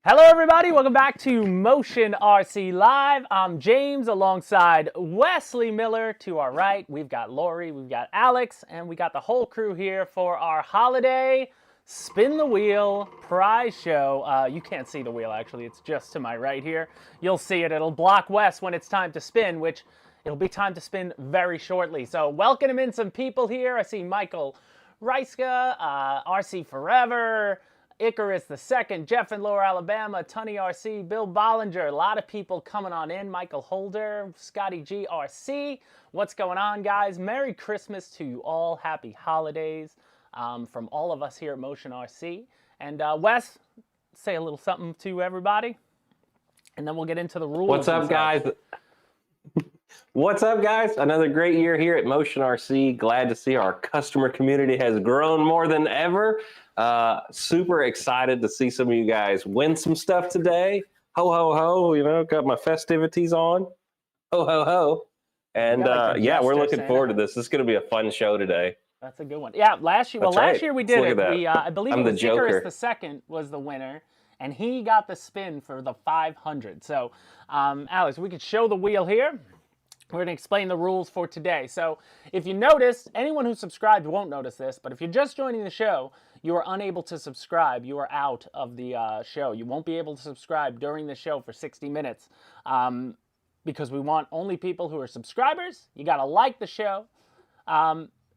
Hello everybody, welcome back to Motion RC Live. I'm James alongside Wesley Miller. To our right, we've got Lori, we've got Alex, and we got the whole crew here for our holiday Spin the Wheel prize show. You can't see the wheel actually, it's just to my right here. You'll see it, it'll block Wes when it's time to spin, which it'll be time to spin very shortly. So welcome in some people here. I see Michael Reiska, RC Forever, Icarus the Second, Jeff in Lower Alabama, Tunny RC, Bill Bollinger, a lot of people coming on in, Michael Holder, Scotty G RC. What's going on, guys? Merry Christmas to you all. Happy holidays from all of us here at Motion RC. And Wes, say a little something to everybody, and then we'll get into the rules. What's up, guys? What's up, guys? Another great year here at Motion RC. Glad to see our customer community has grown more than ever. Super excited to see some of you guys win some stuff today. Ho, ho, ho. You know, got my festivities on. Ho, ho, ho. And yeah, we're looking forward to this. This is going to be a fun show today. That's a good one. Yeah, last year, last year we did it. We, I believe it was Icarus the Second was the winner, and he got the spin for the 500. So, Alex, we could show the wheel here. We're going to explain the rules for today. So if you noticed, anyone who subscribed won't notice this, but if you're just joining the show, you are unable to subscribe. You are out of the show. You won't be able to subscribe during the show for 60 minutes because we want only people who are subscribers. You got to like the show.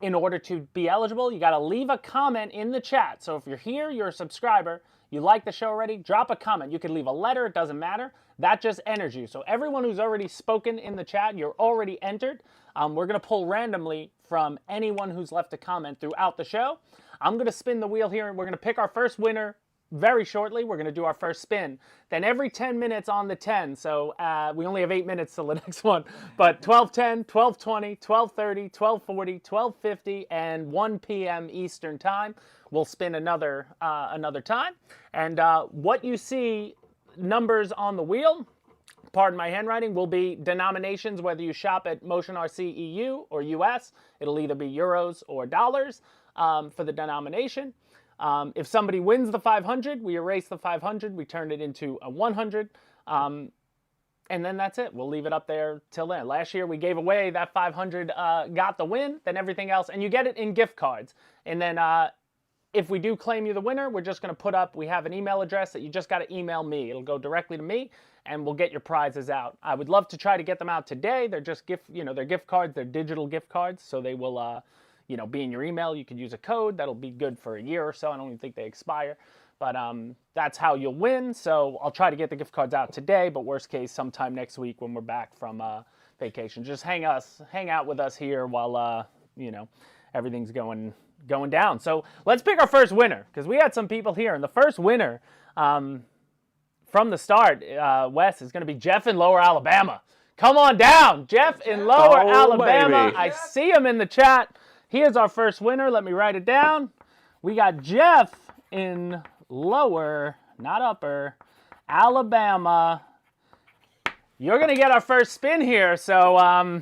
In order to be eligible, you got to leave a comment in the chat. So if you're here, you're a subscriber, you like the show already, drop a comment. You can leave a letter, it doesn't matter. That just enters you. So everyone who's already spoken in the chat, you're already entered. We're going to pull randomly from anyone who's left a comment throughout the show. I'm going to spin the wheel here, and we're going to pick our first winner very shortly. We're going to do our first spin. Then every 10 minutes on the 10. So we only have 8 minutes till the next one. But 12:10, 12:20, 12:30, 12:40, 12:50, and 1 p.m. Eastern Time. We'll spin another time. And what you see, numbers on the wheel, pardon my handwriting, will be denominations, whether you shop at Motion RC EU or US. It'll either be euros or dollars for the denomination. If somebody wins the 500, we erase the 500, we turn it into a 100, and then that's it. We'll leave it up there till then. Last year we gave away that 500, got the win, then everything else, and you get it in gift cards. And then if we do claim you the winner, we're just going to put up, we have an email address that you just got to email me. It'll go directly to me, and we'll get your prizes out. I would love to try to get them out today. They're just they're gift cards, they're digital gift cards, so they will, be in your email. You could use a code. That'll be good for a year or so. I don't even think they expire. But that's how you'll win. So I'll try to get the gift cards out today, but worst case, sometime next week when we're back from vacation. Just hang out with us here while, everything's going down. So let's pick our first winner, because we had some people here. And the first winner from the start, Wes, is going to be Jeff in Lower Alabama. Come on down, Jeff in Lower Alabama. Baby. I see him in the chat. Here's our first winner. Let me write it down. We got Jeff in Lower, not Upper, Alabama. You're going to get our first spin here. So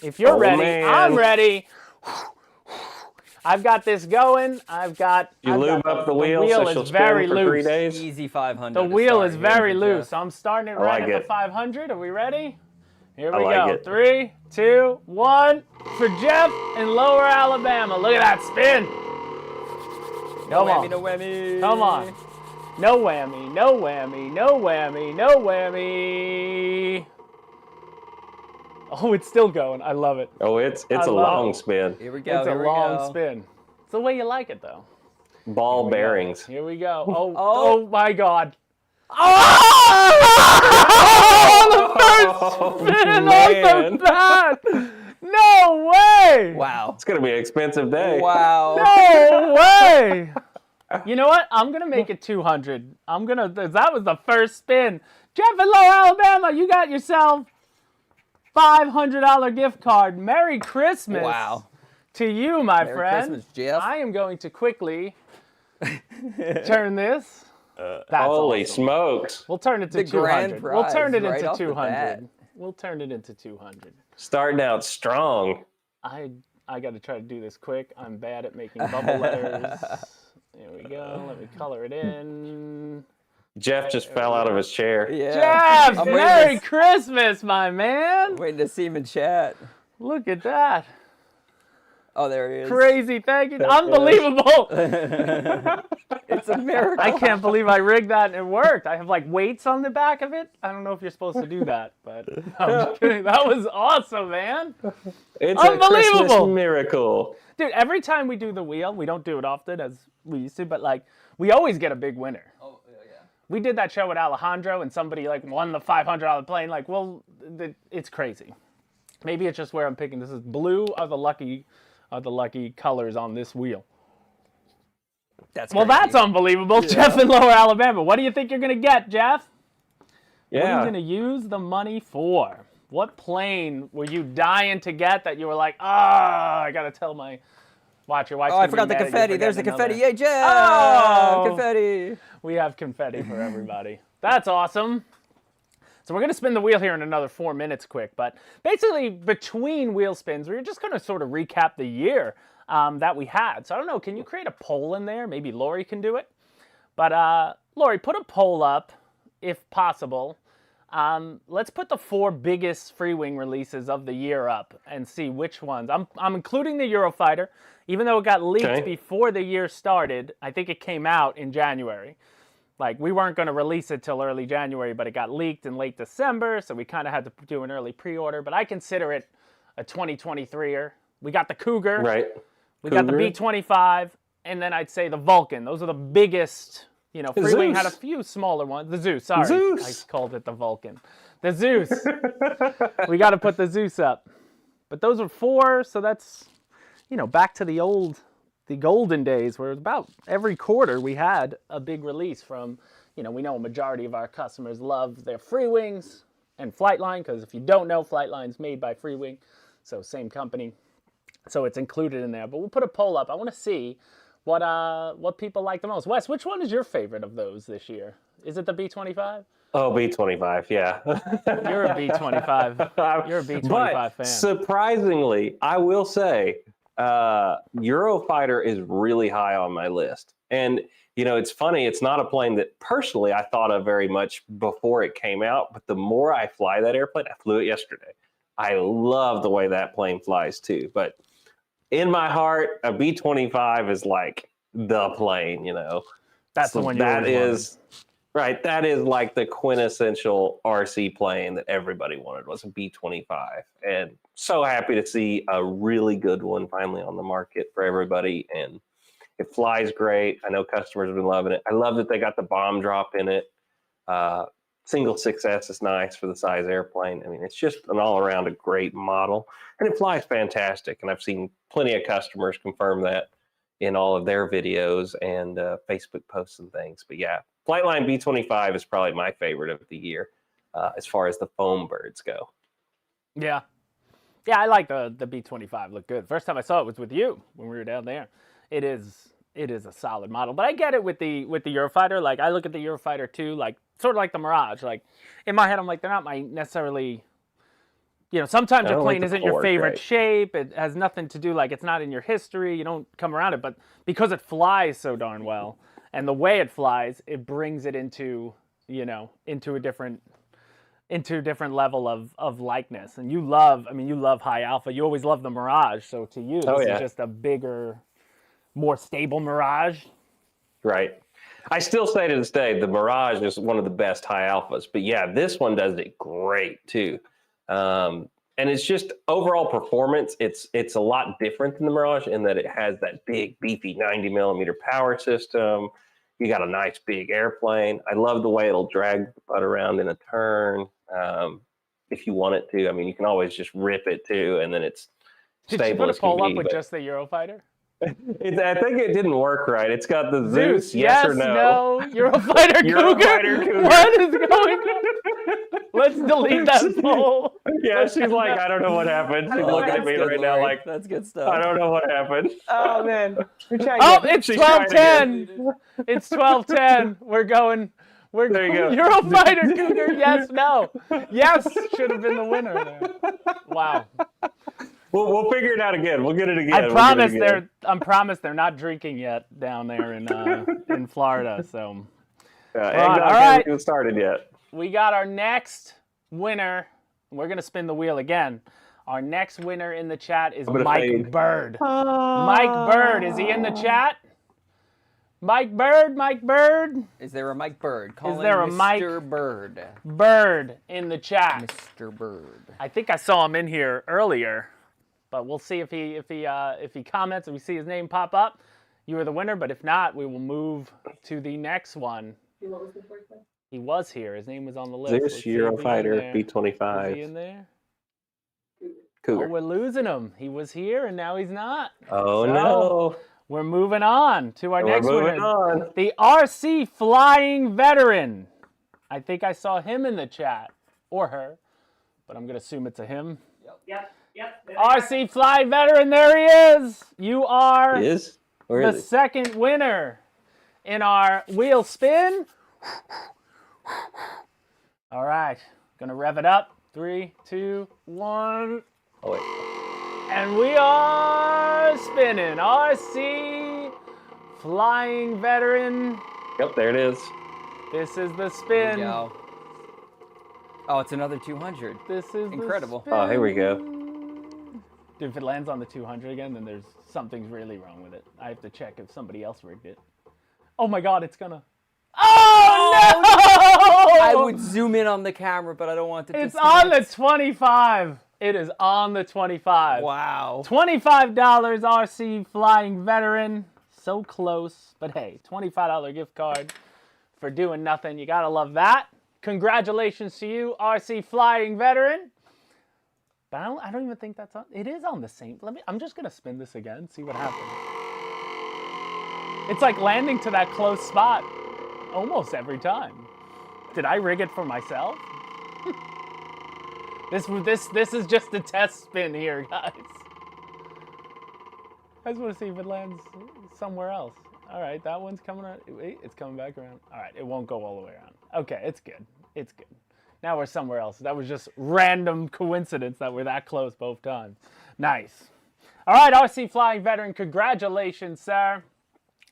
if you're ready, man. I'm ready. I've got this going. You lube up the wheel so she'll spin for 3 days? Easy 500. The wheel is very loose. I'm starting it right at the 500. Are we ready? Here we go. 3, 2, 1 for Jeff in Lower Alabama. Look at that spin. No whammy, no whammy. Come on. No whammy, no whammy, no whammy, no whammy. Oh, it's still going. I love it. Oh, it's a long spin. Here we go. It's a long spin. It's the way you like it, though. Ball bearings. Here we go. Oh my God. Oh, the first spin off the bat. No way. Wow. It's going to be an expensive day. Wow. No way. You know what? I'm going to make it 200. That was the first spin. Jeff in Lower Alabama, you got yourself $500 gift card. Merry Christmas. Wow. To you, my friend. Merry Christmas, Jeff. I am going to quickly turn this. Holy smokes. We'll turn it to the 200. Grand We'll turn it prize into right 200. We'll turn it into 200. Starting out strong. I got to try to do this quick. I'm bad at making bubble letters. There we go. Let me color it in. Jeff just fell out of his chair. Yeah. Jeff, Merry Christmas, my man. Waiting to see him in chat. Look at that. Oh, there he is. Crazy, thank you. Unbelievable. It's a miracle. I can't believe I rigged that and it worked. I have like weights on the back of it. I don't know if you're supposed to do that, but I'm just kidding. That was awesome, man. It's unbelievable. A Christmas miracle. Dude, every time we do the wheel, we don't do it often as we used to, but like we always get a big winner. Oh, yeah. We did that show with Alejandro and somebody like won the $500 plane. Like, well, it's crazy. Maybe it's just where I'm picking. This is blue are the lucky colors on this wheel. That's unbelievable. Yeah. Jeff in Lower Alabama. What do you think you're going to get, Jeff? Yeah. What are you going to use the money for? What plane were you dying to get that you were like, I got to tell my... Watch your wife. Oh, I forgot the confetti. There's the confetti. Yay, Jeff! Oh! Confetti. We have confetti for everybody. That's awesome. So we're going to spin the wheel here in another 4 minutes quick. But basically, between wheel spins, we're just going to sort of recap the year that we had. So I don't know, can you create a poll in there? Maybe Lori can do it. But Lori, put a poll up, if possible. Let's put the 4 biggest free wing releases of the year up and see which ones. I'm including the Eurofighter, even though it got leaked before the year started. I think it came out in January. Like, we weren't going to release it till early January, but it got leaked in late December, so we kind of had to do an early pre-order. But I consider it a 2023er. We got the Cougar. Right. We got the B-25, and then I'd say the Vulcan. Those are the biggest, free wing had a few smaller ones. The Zeus, sorry. Zeus. I called it the Vulcan. The Zeus. We got to put the Zeus up. But those are 4, so that's, back to the golden days where about every quarter we had a big release from, we know a majority of our customers love their free wings and Flightline, because if you don't know, Flightline's made by Free Wing, so same company. So it's included in there. But we'll put a poll up. I want to see what people like the most. Wes, which one is your favorite of those this year? Is it the B-25? Oh, B-25, yeah. You're a B-25. You're a B-25 fan. Surprisingly, I will say, Eurofighter is really high on my list. And, it's funny, it's not a plane that personally I thought of very much before it came out, but the more I fly that airplane, I flew it yesterday. I love the way that plane flies too. But in my heart, a B-25 is like the plane, That's the one you that is right. That is like the quintessential RC plane that everybody wanted, was a B-25. And so happy to see a really good one finally on the market for everybody. And it flies great. I know customers have been loving it. I love that they got the bomb drop in it. Single 6S is nice for the size airplane. I mean, it's just an all-around a great model. And it flies fantastic. And I've seen plenty of customers confirm that in all of their videos and Facebook posts and things. But yeah, Flightline B-25 is probably my favorite of the year as far as the foam birds go. Yeah. Yeah, I like the B-25. Look good. First time I saw it was with you when we were down there. It is a solid model. But I get it with the Eurofighter. Like, I look at the Eurofighter too, like sort of like the Mirage. Like, in my head, I'm like, they're not my necessarily, sometimes your plane isn't your favorite shape. It has nothing to do, like, it's not in your history. You don't come around it. But because it flies so darn well, and the way it flies, it brings it into a different level of likeness. And you love high alpha. You always love the Mirage. So to you, this is just a bigger, more stable Mirage. Right. I still say to this day, the Mirage is one of the best high alphas. But yeah, this one does it great too. And it's just overall performance. It's a lot different than the Mirage in that it has that big, beefy 90 millimeter power system. You got a nice big airplane. I love the way it'll drag the butt around in a turn. If you want it to, I mean, you can always just rip it too, and then it's stable. Did you put a poll up with just the Eurofighter? I think it didn't work right. It's got the Zeus, yes or no. Eurofighter Cougar. What is going on? Let's delete that poll. Yeah, she's like, I don't know what happened. She's looking at me right now like, that's good stuff. I don't know what happened. Oh, man. It's 12:10. It's 12:10. We're going. There you go. Eurofighter Cougar, yes, no. Yes should have been the winner there. Wow. We'll figure it out again. We'll get it again. I promise they're not drinking yet down there in Florida. So Eggnog hasn't even started yet. We got our next winner. We're going to spin the wheel again. Our next winner in the chat is Mike Bird. Mike Bird, is he in the chat? Mike Bird. Is there a Mike Bird? Is there a Mr. Bird? Bird in the chat. Mr. Bird. I think I saw him in here earlier, but we'll see if he comments and we see his name pop up. You are the winner, but if not, we will move to the next one. He was here. His name was on the list. This Eurofighter B-25. Is he in there? Cougar. Oh, we're losing him. He was here and now he's not. Oh, no. We're moving on to our next winner. On. The RC Flying Veteran. I think I saw him in the chat. Or her. But I'm going to assume it's a him. Yep. RC Flying Veteran, there he is. You are the second winner in our wheel spin. All right. Going to rev it up. 3, 2, 1. Oh, wait. And we are spinning. RC Flying Veteran. Yep, there it is. This is the spin. There we go. Oh, it's another 200. This is incredible. The spin. Oh, here we go. Dude, if it lands on the 200 again, then something's really wrong with it. I have to check if somebody else rigged it. Oh my God, it's gonna. Oh no! I would zoom in on the camera, but I don't want to. It's on the 25. It is on the 25. Wow. $25 RC Flying Veteran. So close. But hey, $25 gift card for doing nothing. You gotta love that. Congratulations to you, RC Flying Veteran. But I don't even think that's on. It is on the same. I'm just gonna spin this again, see what happens. It's like landing to that close spot almost every time. Did I rig it for myself? This is just a test spin here, guys. I just want to see if it lands somewhere else. All right, that one's coming around. Wait, it's coming back around. All right, it won't go all the way around. Okay, it's good. It's good. Now we're somewhere else. That was just random coincidence that we're that close both times. Nice. All right, RC Flying Veteran, congratulations, sir.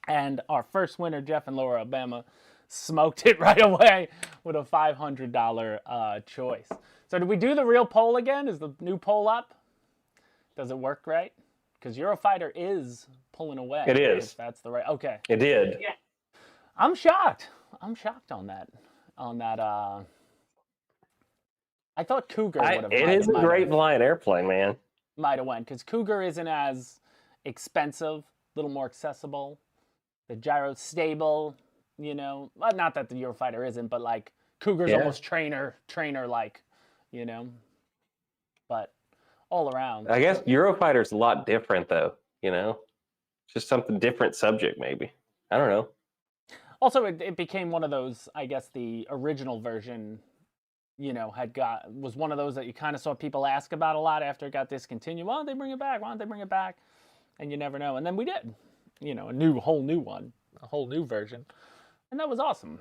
And our first winner, Jeff and Laura Alabama, smoked it right away with a $500 choice. So did we do the real poll again? Is the new poll up? Does it work right? Because Eurofighter is pulling away. It is. If that's the right. Okay. It did. Yeah. I'm shocked. I'm shocked on that. I thought Cougar would have. It is a great flying airplane, man. Might have went because Cougar isn't as expensive, a little more accessible. The gyro's stable, you know. Well, not that the Eurofighter isn't, but like Cougar's almost trainer-like, you know. But all around. I guess Eurofighter's a lot different, though, you know. Just something different subject, maybe. I don't know. Also, it became one of those, I guess the original version, you know, was one of those that you kind of saw people ask about a lot after it got discontinued. Why don't they bring it back? Why don't they bring it back? And you never know. And then we did. You know, a whole new one, a whole new version. And that was awesome.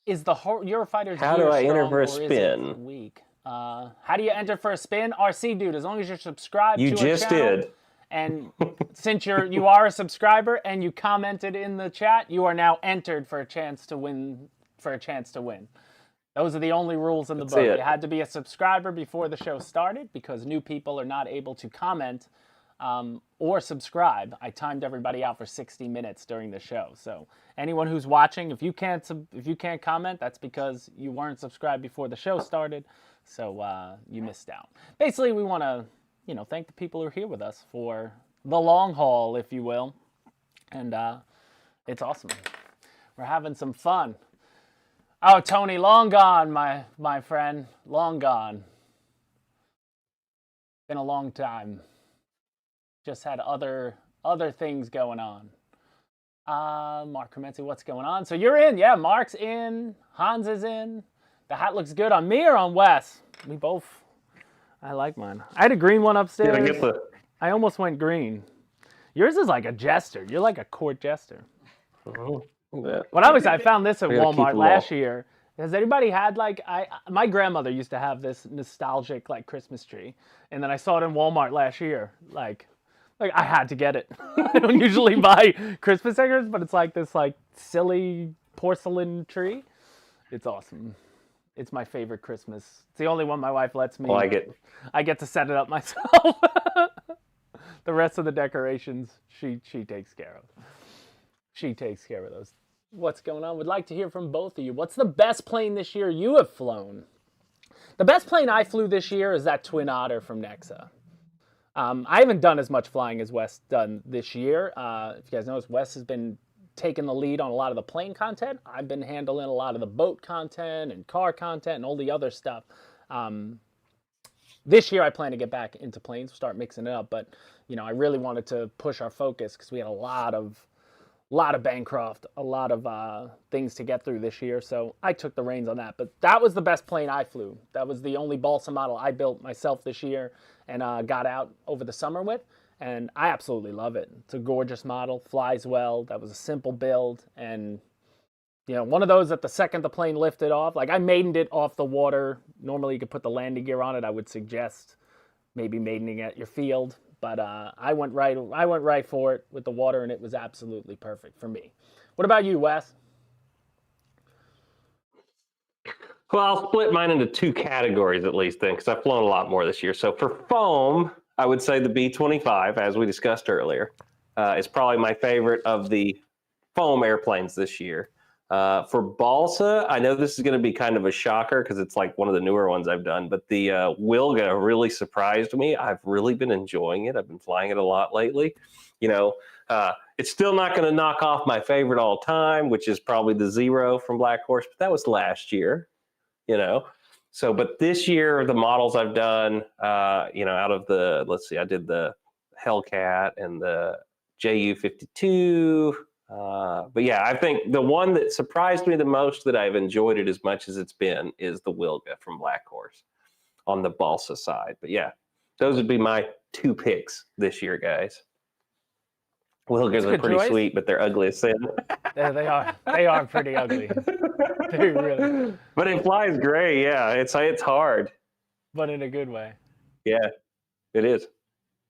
Is the Eurofighter's How do I enter for a spin? Weak? How do you enter for a spin? RC dude, as long as you're subscribed to our channel. You just did. And since you are a subscriber and you commented in the chat, you are now entered for a chance to win. Those are the only rules in the book. You had to be a subscriber before the show started because new people are not able to comment or subscribe. I timed everybody out for 60 minutes during the show. So anyone who's watching, if you can't comment, that's because you weren't subscribed before the show started. So you missed out. Basically, we want to, you know, thank the people who are here with us for the long haul, if you will. And it's awesome. We're having some fun. Oh, Tony, long gone, my friend. Long gone. Been a long time. Just had other things going on. Mark Cremenzi, what's going on? So you're in. Yeah, Mark's in. Hans is in. The hat looks good on me or on Wes? We both. I like mine. I had a green one upstairs. I almost went green. Yours is like a jester. You're like a court jester. Oh. I found this at Walmart last year. Has anybody had my grandmother used to have this nostalgic like Christmas tree, and then I saw it in Walmart last year. Like, Like, I had to get it. I don't usually buy Christmas decorations, but it's like this like silly porcelain tree. It's awesome. It's my favorite Christmas. It's the only one my wife lets me. Like it. I get to set it up myself. The rest of the decorations, she takes care of. She takes care of those. What's going on? Would like to hear from both of you. What's the best plane this year you have flown? The best plane I flew this year is that Twin Otter from Nexa. I haven't done as much flying as Wes done this year. If you guys notice, Wes has been taking the lead on a lot of the plane content. I've been handling a lot of the boat content and car content and all the other stuff. This year I plan to get back into planes, start mixing it up, but I really wanted to push our focus because we had a lot of Bancroft, a lot of things to get through this year, so I took the reins on that. But that was the best plane I flew. That was the only balsa model I built myself this year and got out over the summer with, and I absolutely love it. It's a gorgeous model, flies well. That was a simple build, and one of those that the second the plane lifted off, like I maidened it off the water. Normally you could put the landing gear on it. I would suggest maybe maidening at your field, but I went right for it with the water, and it was absolutely perfect for me. What about you, Wes? Well, I'll split mine into two categories at least then, because I've flown a lot more this year. So for foam, I would say the B-25, as we discussed earlier, is probably my favorite of the foam airplanes this year. For balsa, I know this is going to be kind of a shocker because it's like one of the newer ones I've done, but the Wilga really surprised me. I've really been enjoying it. I've been flying it a lot lately. It's still not going to knock off my favorite all time, which is probably the Zero from Black Horse, but that was last year, So, but this year, the models I've done, out of the, let's see, I did the Hellcat and the JU-52. But yeah, I think the one that surprised me the most that I've enjoyed it as much as it's been is the Wilga from Black Horse on the balsa side. But yeah, those would be my two picks this year, guys. Wilgas are pretty sweet, but they're ugly as sin. Yeah, they are. They are pretty ugly. They really. But it flies great. Yeah, it's hard. But in a good way. Yeah, it is.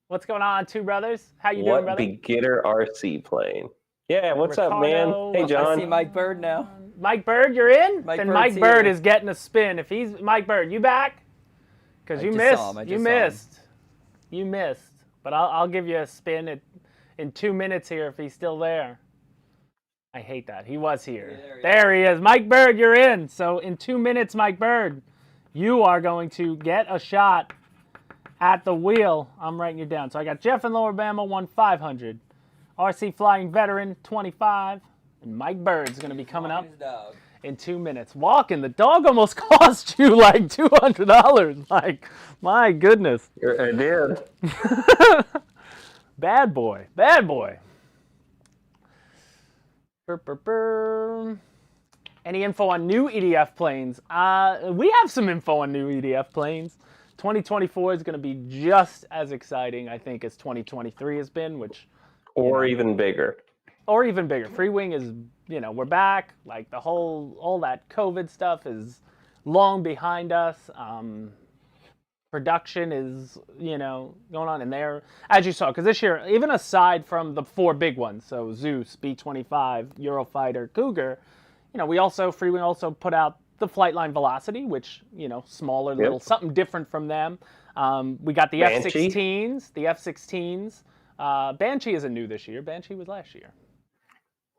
What's going on, two brothers? How you doing, brother? What beginner RC plane? Yeah, what's up, man? Hey, John. I see Mike Bird now. Mike Bird, you're in? Mike then Bird's Mike Bird here. is getting a spin. If he's Mike Bird, you back? Because you missed. You missed. But I'll give you a spin in 2 minutes here if he's still there. I hate that. He was here. Yeah, there he is. Mike Bird, you're in. So in 2 minutes, Mike Bird, you are going to get a shot at the wheel. I'm writing you down. So I got Jeff in Lower Bama, 1,500. RC Flying Veteran, 25. And Mike Bird's going to be coming up in 2 minutes. Walking. The dog almost cost you like $200. Like, my goodness. It did. Bad boy. Bad boy. Any info on new EDF planes? We have some info on new EDF planes. 2024 is going to be just as exciting, I think, as 2023 has been, which... Or even bigger. Or even bigger. Free Wing is, we're back. Like, all that COVID stuff is long behind us. Production is, going on in there. As you saw, because this year, even aside from the four big ones, so Zeus, B-25, Eurofighter, Cougar, Free Wing also put out the Flightline Velocity, which, smaller, little, something different from them. We got the F-16s, Banshee isn't new this year. Banshee was last year.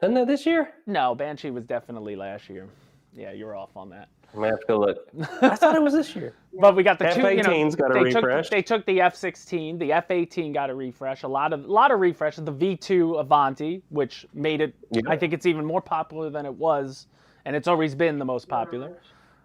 Isn't that this year? No, Banshee was definitely last year. Yeah, you're off on that. I'm going to have to go look. I thought it was this year. But we got the F-18's got a refresh. They took the F-16. The F-18 got a refresh. A lot of refreshes. The V2 Avanti, which made it, I think it's even more popular than it was. And it's always been the most popular.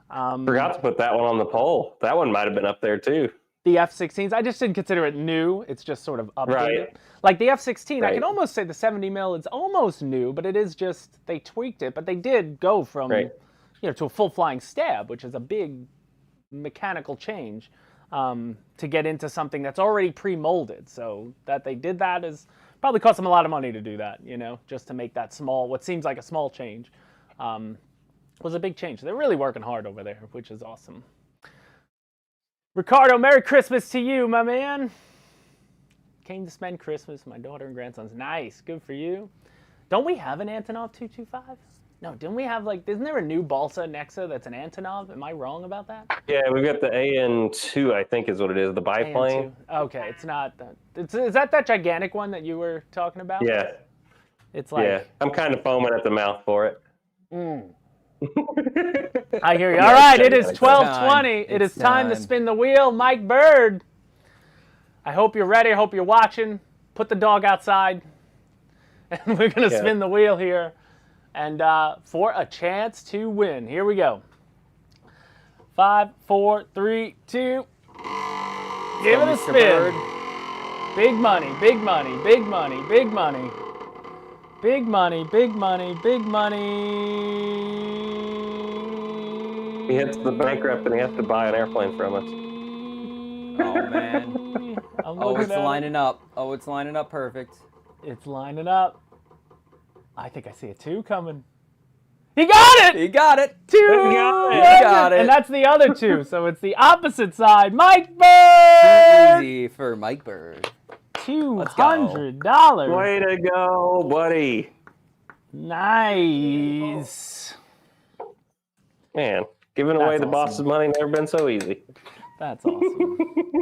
Forgot to put that one on the poll. That one might have been up there too. The F-16s, I just didn't consider it new. It's just sort of updated. Right. Like the F-16, I can almost say the 70 mil is almost new, but it is just, they tweaked it. But they did go from, to a full flying stab, which is a big mechanical change, to get into something that's already pre-molded. So that they did that is probably cost them a lot of money to do that, just to make that small, what seems like a small change, was a big change. They're really working hard over there, which is awesome. Ricardo, Merry Christmas to you, my man. came to spend Christmas with my daughter and grandsons. Nice. Good for you. Don't we have an Antonov 225? No, didn't we have isn't there a new Balsa Nexa that's an Antonov? Am I wrong about that? Yeah, we've got the AN2, I think is what it is, the biplane. AN2. Okay, it's not that. Is that gigantic one that you were talking about? Yeah. It's like. Yeah, I'm kind of foaming at the mouth for it. I hear you. All right, it is 12:20. It is time to spin the wheel. Mike Bird. I hope you're ready. I hope you're watching. Put the dog outside. And we're going to spin the wheel here. And for a chance to win. Here we go. 5, 4, 3, 2. Give it a spin. Big money, big money, big money, big money. Big money, big money, big money. He hits the bankrupt and he has to buy an airplane from us. Oh, man. It's lining up. Oh, it's lining up perfect. It's lining up. I think I see a 2 coming. He got it! He got it. 2! He got it. And that's the other 2, so it's the opposite side. Mike Bird! Easy for Mike Bird. $200. Way to go, buddy. Nice. Man, giving away the boss's money never been so easy. That's awesome.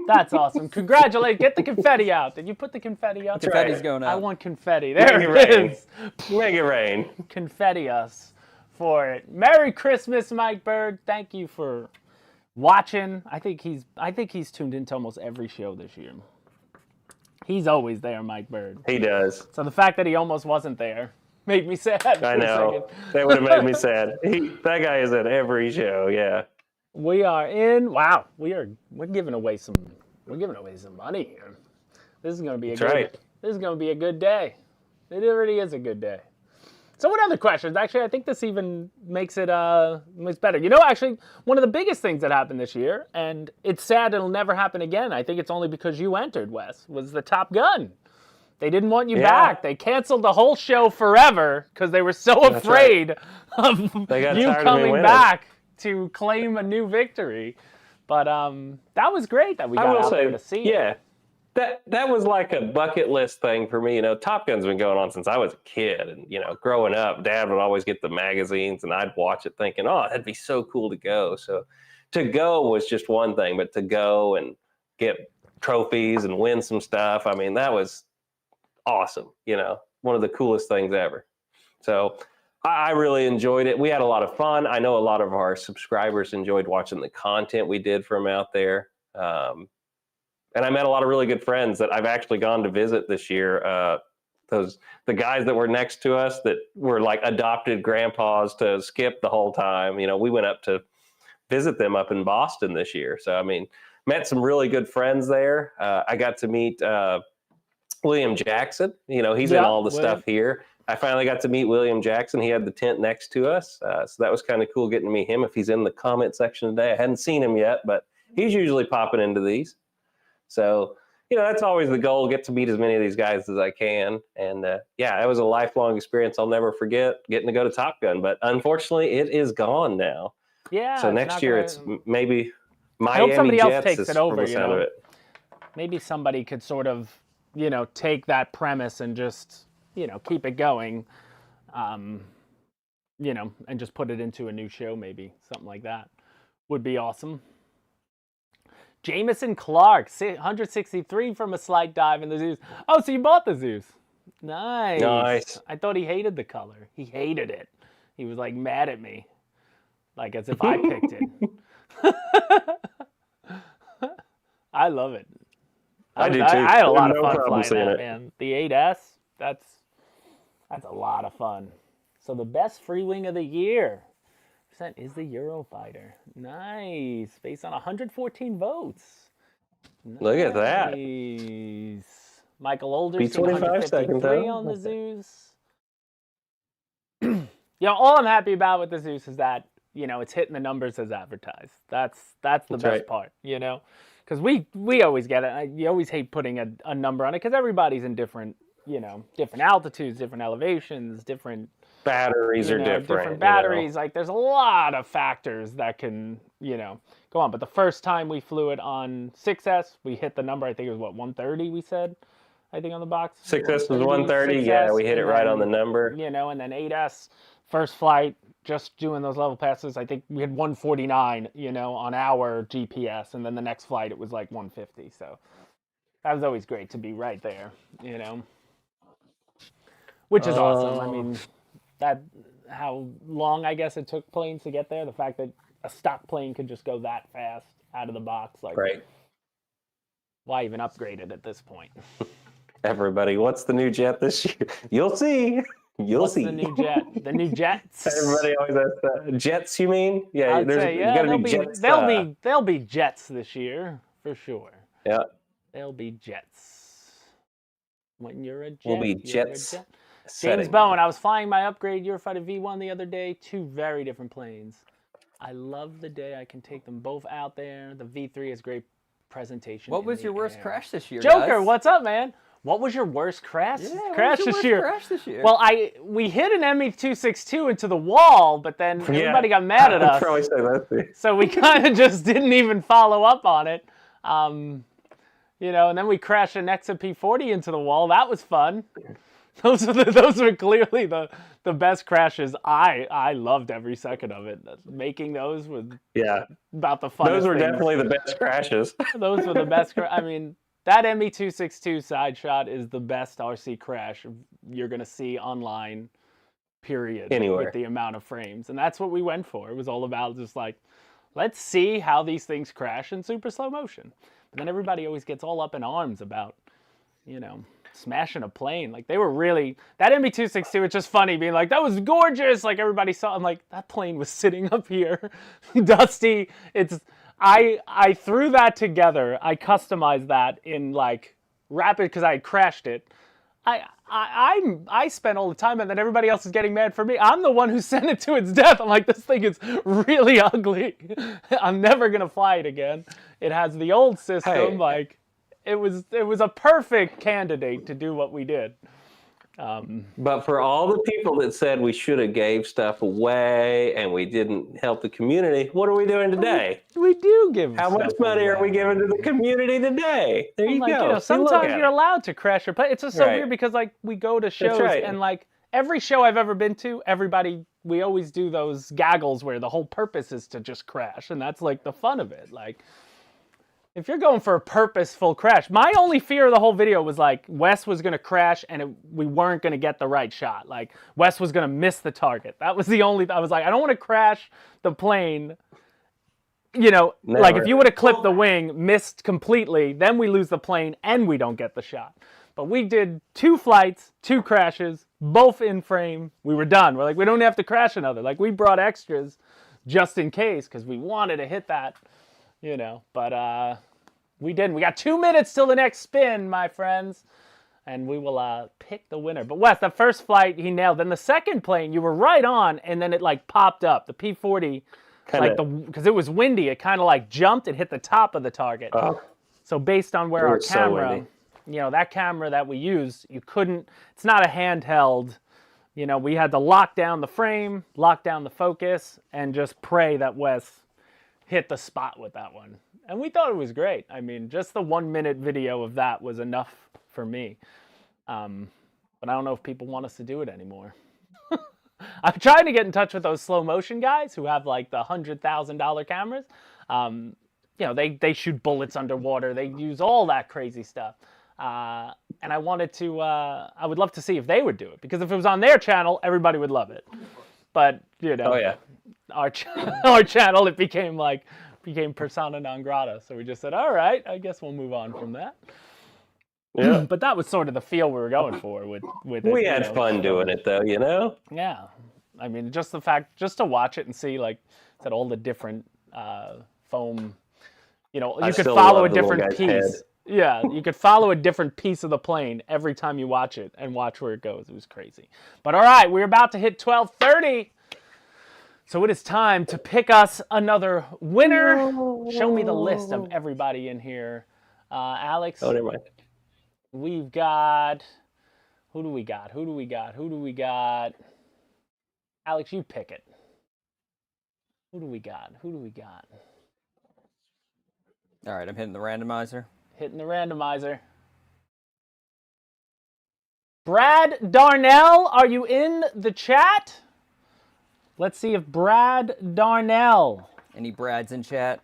That's awesome. Congratulations. Get the confetti out. Did you put the confetti out? Confetti's going out. I want confetti. There it is. Make it rain. Confetti us for it. Merry Christmas, Mike Bird. Thank you for watching. I think he's tuned into almost every show this year. He's always there, Mike Bird. He does. So the fact that he almost wasn't there made me sad. I know. That would have made me sad. That guy is at every show, yeah. We are in. Wow, we're giving away some money here. This is going to be a This is going to be a good day. It already is a good day. So what other questions? Actually, I think this even makes it much better. You know, actually, one of the biggest things that happened this year, and it's sad it'll never happen again. I think it's only because you entered, Wes, was the Top Gun. They didn't want you back. They canceled the whole show forever because they were so afraid of you coming back to claim a new victory. But that was great that we got out there to see it. Yeah, that was like a bucket list thing for me. You know, Top Gun's been going on since I was a kid. And, you know, growing up, Dad would always get the magazines and I'd watch it thinking, oh, that'd be so cool to go. So to go was just one thing, but to go and get trophies and win some stuff, I mean, that was awesome. You know, one of the coolest things ever. So I really enjoyed it. We had a lot of fun. I know a lot of our subscribers enjoyed watching the content we did from out there. And I met a lot of really good friends that I've actually gone to visit this year. The guys that were next to us that were like adopted grandpas to Skip the whole time. You know, we went up to visit them up in Boston this year. So, I mean, met some really good friends there. I got to meet William Jackson. You know, he's in all the stuff here. I finally got to meet William Jackson. He had the tent next to us. So that was kind of cool getting to meet him. If he's in the comment section today, I hadn't seen him yet, but he's usually popping into these. So, you know, that's always the goal, get to meet as many of these guys as I can. And yeah, it was a lifelong experience I'll never forget, getting to go to Top Gun. But unfortunately, it is gone now. Yeah. So next year, it's maybe Miami I hope somebody Jets else takes it over, you know. Maybe somebody could sort of, you know, take that premise and just, you know, keep it going, you know, and just put it into a new show, maybe. Something like that would be awesome. Jameson Clark, 163 from a slight dive in the Zeus. Oh, so you bought the Zeus. Nice. Nice. I thought he hated the color. He hated it. He was like mad at me. Like as if I picked it. I love it. I do too. I had a lot of fun flying that, it. man. The 8S, that's a lot of fun. So the best free wing of the year is the Eurofighter. Nice. Based on 114 votes. Nice. Look at that. Michael Older, B25 second time on the Zeus. You know, all I'm happy about with the Zeus is that, you know, it's hitting the numbers as advertised. That's the best part, you know? Because we always get it. You always hate putting a number on it because everybody's in different, you know, different altitudes, different elevations, different batteries are different. Batteries, you know? Like there's a lot of factors that can, you know, go on. But the first time we flew it on 6S, we hit the number. I think it was 130. We said I think, on the box. 6S was 130. Yeah, we hit it right on the number. You know, and then 8S, first flight, just doing those level passes. I think we had 149, you know, on our GPS, and then the next flight it was like 150. So that was always great to be right there, you know, which is awesome. I mean, that how long I guess it took planes to get there. The fact that a stock plane could just go that fast out of the box, like, right. Why even upgrade it at this point? Everybody, what's the new jet this year? You'll see. You'll see. The new jet? The new jets? Everybody always asks that. Jets, you mean? Yeah, I'd say, yeah, there'll be jets this year for sure. Yeah, there'll be jets. When you're a jet, we'll be jets. James Bowen, I was flying my upgrade Eurofighter V1 the other day. 2 very different planes. I love the day I can take them both out there. The V3 is great presentation. What was your worst crash this year, Joker, guys? what's up, man? What was your worst crash? Crash this year? Well, we hit an ME-262 into the wall, but then everybody got mad at us. Probably say that. So we kind of just didn't even follow up on it. You know, and then we crashed an Nexa P40 into the wall. That was fun. Those were clearly the best crashes. I loved every second of it. Making those was about the funnest. Those were definitely the best crashes. Those were the best. I mean, that ME-262 side shot is the best RC crash you're gonna see online. Period. Anywhere. With the amount of frames, and that's what we went for. It was all about just like, let's see how these things crash in super slow motion. But then everybody always gets all up in arms about, you know, smashing a plane. Like, they were really, that ME-262, it's just funny being like, that was gorgeous. Like, everybody saw, I'm like, that plane was sitting up here, dusty. I threw that together. I customized that in like rapid, because I had crashed it. I spent all the time, and then everybody else is getting mad for me. I'm the one who sent it to its death. I'm like, this thing is really ugly. I'm never gonna fly it again. It has the old system. Hey. Like, it was a perfect candidate to do what we did. But for all the people that said we should have gave stuff away and we didn't help the community, what are we doing today? We do give. How much money are we giving to the community today? There you go. You know, sometimes you're allowed to crash your plane. It's just so weird because like we go to shows and like every show I've ever been to, we always do those gaggles where the whole purpose is to just crash, and that's like the fun of it. Like, if you're going for a purposeful crash, my only fear of the whole video was like Wes was going to crash and we weren't going to get the right shot. Like, Wes was going to miss the target. That was the only, I was like, I don't want to crash the plane. You know, never. Like if you would have clipped the wing, missed completely, then we lose the plane and we don't get the shot. But we did 2 flights, 2 crashes, both in frame. We were done. We're like, we don't have to crash another. Like, we brought extras just in case because we wanted to hit that. You know, but we didn't. We got 2 minutes till the next spin, my friends, and we will pick the winner. But Wes, the first flight he nailed. Then the second plane, you were right on, and then it like popped up. The P40, because it was windy, it kind of like jumped and hit the top of the target. So based on where our camera, you know, that camera that we use, you couldn't. It's not a handheld. You know, we had to lock down the frame, lock down the focus, and just pray that Wes hit the spot with that one. And we thought it was great. I mean, just the 1-minute video of that was enough for me. But I don't know if people want us to do it anymore. I'm trying to get in touch with those slow motion guys who have like the $100,000 cameras. You know, they shoot bullets underwater. They use all that crazy stuff. And I wanted to, I would love to see if they would do it. Because if it was on their channel, everybody would love it. But, you know, our channel, it became persona non grata. So we just said, all right, I guess we'll move on from that. Yeah. But that was sort of the feel we were going for with it. We had fun doing it though, you know? Yeah. I mean, just the fact, just to watch it and see like said all the different foam, you know, you could follow a different piece. Yeah, you could follow a different piece of the plane every time you watch it and watch where it goes. It was crazy. But all right, we're about to hit 12:30. So it is time to pick us another winner. Show me the list of everybody in here. Alex. Oh, never mind. We've got, who do we got? Alex, you pick it. Who do we got? All right, I'm hitting the randomizer. Hitting the randomizer. Brad Darnell, are you in the chat? Let's see if Brad Darnell. Any Brads in chat?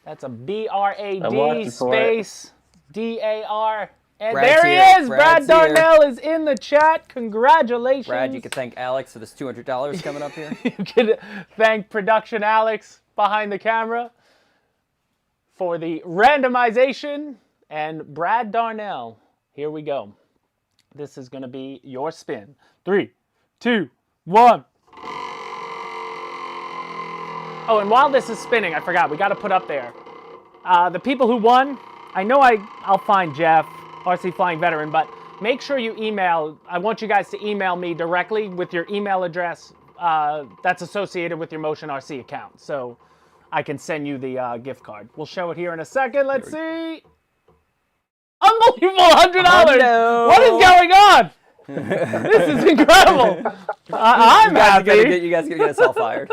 That's a B-R-A-D space D-A-R. And Brad's there he here. is. Brad's Brad Darnell is in the chat. Congratulations. Brad, you can thank Alex for this $200 coming up here. You can thank production Alex behind the camera for the randomization. And Brad Darnell, here we go. This is going to be your spin. 3, 2, 1. Oh, and while this is spinning, I forgot, we got to put up there. The people who won, I know I'll find Jeff, RC Flying Veteran, but make sure you email. I want you guys to email me directly with your email address that's associated with your Motion RC account, so I can send you the gift card. We'll show it here in a second. Let's see. Unbelievable, $100. What is going on? This is incredible. I'm happy. You guys are going to get us all fired.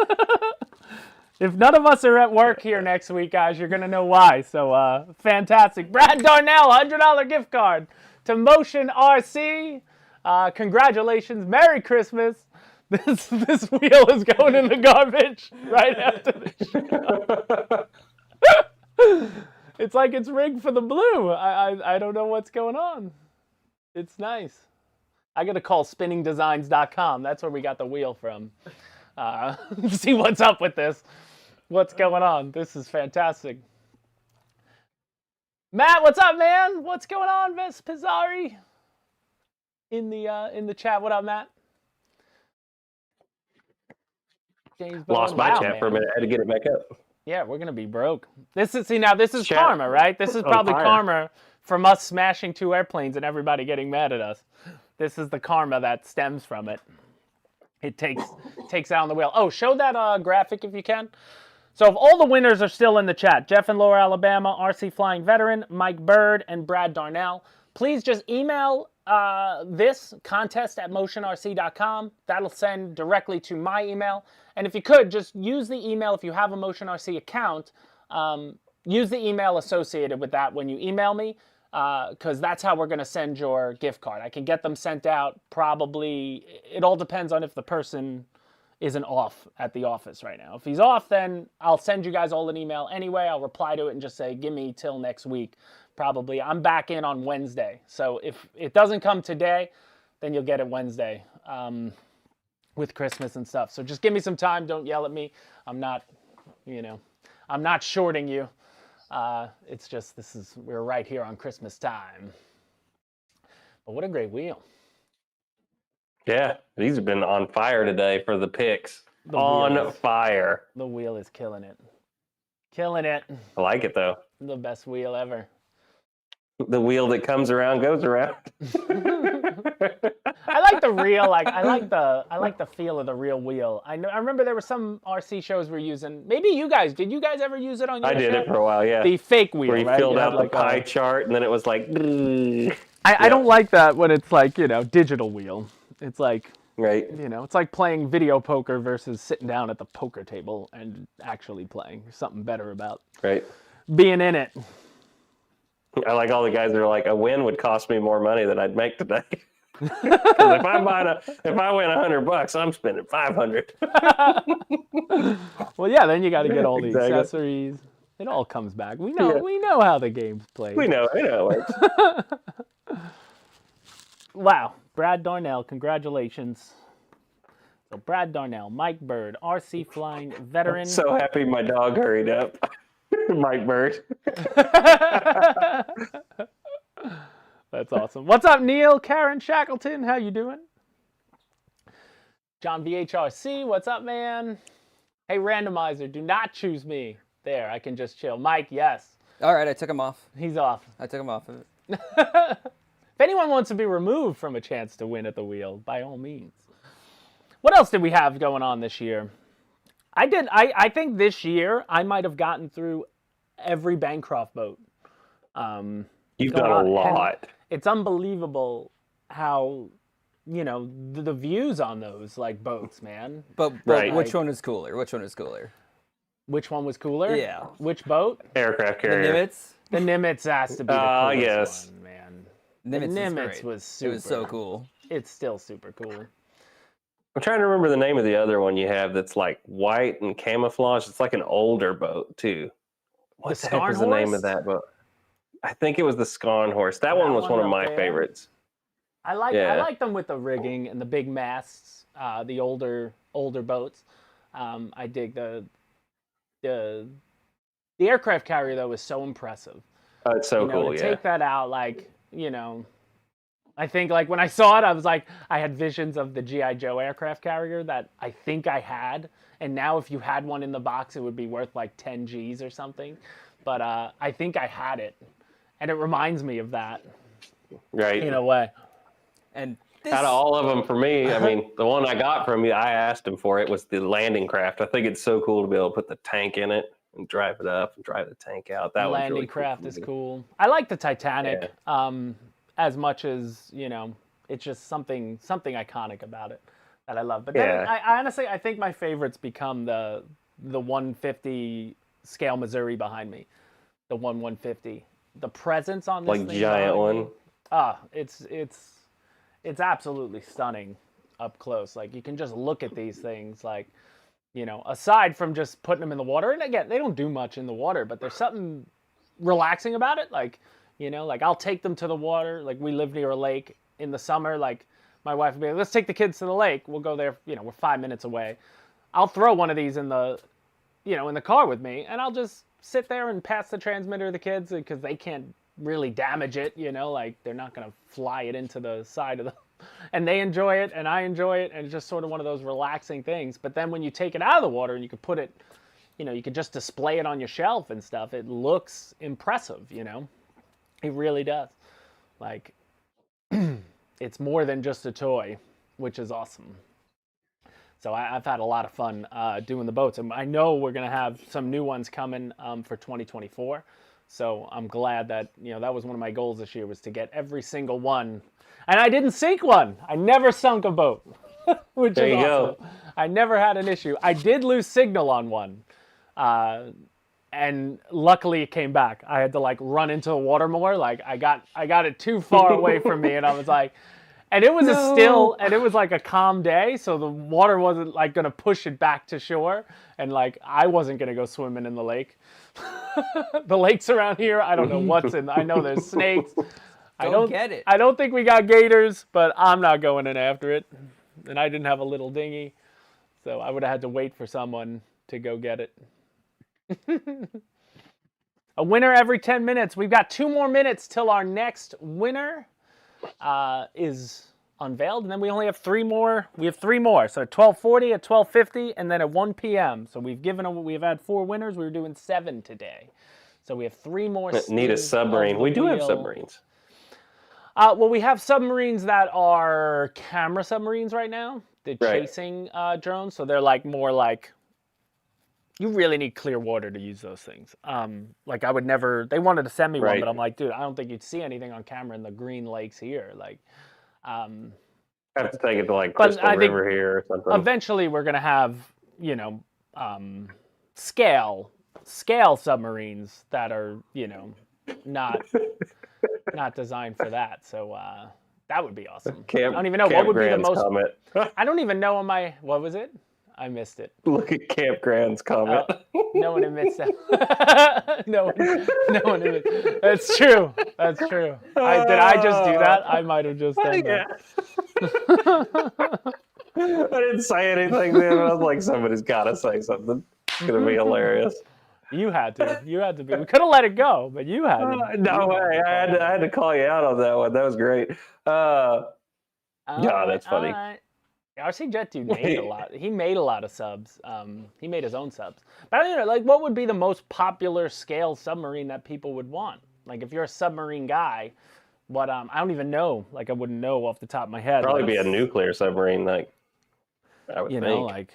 If none of us are at work here next week, guys, you're going to know why. So, fantastic. Brad Darnell, $100 gift card to Motion RC. Congratulations. Merry Christmas. This wheel is going in the garbage right after the show. It's like it's rigged for the blue. I don't know what's going on. It's nice. I got to call spinningdesigns.com. That's where we got the wheel from. See what's up with this. What's going on? This is fantastic. Matt, what's up, man? What's going on, Ves Pizzari? In the chat. What up, Matt? James Lost my chat for a minute. I had to get it back up. Yeah, we're gonna be broke. This is karma, right? This is probably karma from us smashing 2 airplanes and everybody getting mad at us. This is the karma that stems from it. It takes out on the wheel. Oh, show that graphic if you can. So if all the winners are still in the chat, Jeff in Lower Alabama, RC Flying Veteran, Mike Bird, and Brad Darnell, please just email this contest@motionrc.com. That'll send directly to my email. And if you could, just use the email if you have a Motion RC account. Use the email associated with that when you email me, because that's how we're going to send your gift card. I can get them sent out probably. It all depends on if the person isn't off at the office right now. If he's off, then I'll send you guys all an email anyway. I'll reply to it and just say, give me till next week. Probably. I'm back in on Wednesday. So if it doesn't come today, then you'll get it Wednesday with Christmas and stuff. So just give me some time. Don't yell at me. I'm not shorting you. It's just, we're right here on Christmas time. But what a great wheel. Yeah, these have been on fire today for the picks. Fire. The wheel is killing it. Killing it. I like it, though. The best wheel ever. The wheel that comes around goes around. I like the real, I like the feel of the real wheel. I remember there were some RC shows we're using. Maybe you guys, did you guys ever use it on your show? I did it for a while, yeah. The fake wheel, where you right? filled out the pie chart and then it was like... I don't like that when it's like, digital wheel. It's like, right. It's like playing video poker versus sitting down at the poker table and actually playing. There's something better about being in it. I like all the guys that are like, a win would cost me more money than I'd make today. Because if I win $100, I'm spending $500. Well, yeah, then you got to get all the accessories. It all comes back. We know how the game's played. We know it works. Wow, Brad Darnell, congratulations. So Brad Darnell, Mike Bird, RC Flying Veteran. I'm so happy my dog hurried up. Mike Bird. That's awesome. What's up, Neil? Karen Shackleton, how you doing? John VHRC, what's up, man? Hey, randomizer, do not choose me. There, I can just chill. Mike, yes. All right, I took him off. He's off. I took him off of it. If anyone wants to be removed from a chance to win at the wheel, by all means. What else did we have going on this year? I think this year I might have gotten through every Bancroft boat. You've done a lot. And it's unbelievable how, the views on those boats, man. But right. Which one is cooler? Which one was cooler? Yeah. Which boat? Aircraft carrier. The Nimitz? The Nimitz has to be the coolest yes. one, man. Nimitz was super. It was so cool. It's still super cool. I'm trying to remember the name of the other one you have that's like white and camouflage. It's like an older boat too. What the heck is the name of that boat? I think it was the Sconhorse. That one was one of my favorites. I like them with the rigging and the big masts. The older boats. I dig the aircraft carrier though is so impressive. It's so cool. To take that out, like I think like when I saw it, I was like, I had visions of the G.I. Joe aircraft carrier that I think I had, and now if you had one in the box, it would be worth like 10 G's or something. But I think I had it, and it reminds me of that. Right. In a way. And out of all of them for me, I mean, the one I got from you, I asked him for it, was the landing craft. I think it's so cool to be able to put the tank in it and drive it up and drive the tank out. That landing really craft is cool. I like the Titanic as much as, it's just something iconic about it that I love. But then I honestly, I think my favorites become the 150 scale Missouri behind me, the 150. The presence on this thing giant one. It's absolutely stunning up close. Like you can just look at these things like, aside from just putting them in the water, and again, they don't do much in the water, but there's something relaxing about it. Like, like I'll take them to the water. Like we live near a lake in the summer. Like my wife would be like, let's take the kids to the lake. We'll go there. We're 5 minutes away. I'll throw one of these in the, in the car with me, and I'll just sit there and pass the transmitter to the kids because they can't really damage it. Like they're not going to fly it into the side of the, and they enjoy it and I enjoy it. And it's just sort of one of those relaxing things. But then when you take it out of the water and you could put it, you could just display it on your shelf and stuff. It looks impressive, It really does. Like, it's more than just a toy, which is awesome. So I've had a lot of fun doing the boats. And I know we're going to have some new ones coming for 2024. So I'm glad that, that was one of my goals this year, was to get every single one. And I didn't sink one. I never sunk a boat, which is awesome. Go. I never had an issue. I did lose signal on one. And luckily it came back. I had to like run into the water more. Like I got it too far away from me, and I was like, and it was and it was like a calm day, so the water wasn't like gonna push it back to shore, and like I wasn't gonna go swimming in the lake. The lakes around here, I don't know what's in. I know there's snakes. I don't think we got gators, but I'm not going in after it. And I didn't have a little dinghy, so I would have had to wait for someone to go get it. A winner every 10 minutes. We've got 2 more minutes till our next winner is unveiled, and then we only have 3 more. We have 3 more. So at 12:40, at 12:50, and then at 1 p.m. So we've had 4 winners. We were doing 7 today. So we have 3 more. Need a submarine. We do have submarines. Well, we have submarines that are camera submarines right now. They're chasing drones, so they're like more like. You really need clear water to use those things. Like I would never. They wanted to send me one, but I'm like, dude, I don't think you'd see anything on camera in the green lakes here. Like, I have to take it to like Crystal River here or something. Eventually, we're gonna have scale submarines that are not designed for that. So that would be awesome. I don't even know what would be the most. I don't even know what was it? I missed it. Look at Camp Grand's comment. No one admits that. no one admits. That's true. That's true. Did I just do that? I might have just done that. I didn't say anything then. I was like, somebody's got to say something. It's going to be hilarious. You had to. You had to be. We could have let it go, but you had to. No way. I had to call you out on that one. That was great. Yeah, that's funny. RC Jet Dude made a lot. He made a lot of subs. He made his own subs. But I don't know, like, what would be the most popular scale submarine that people would want? Like, if you're a submarine guy, what? I don't even know. Like, I wouldn't know off the top of my head. Probably be a nuclear submarine, like I would think. Like,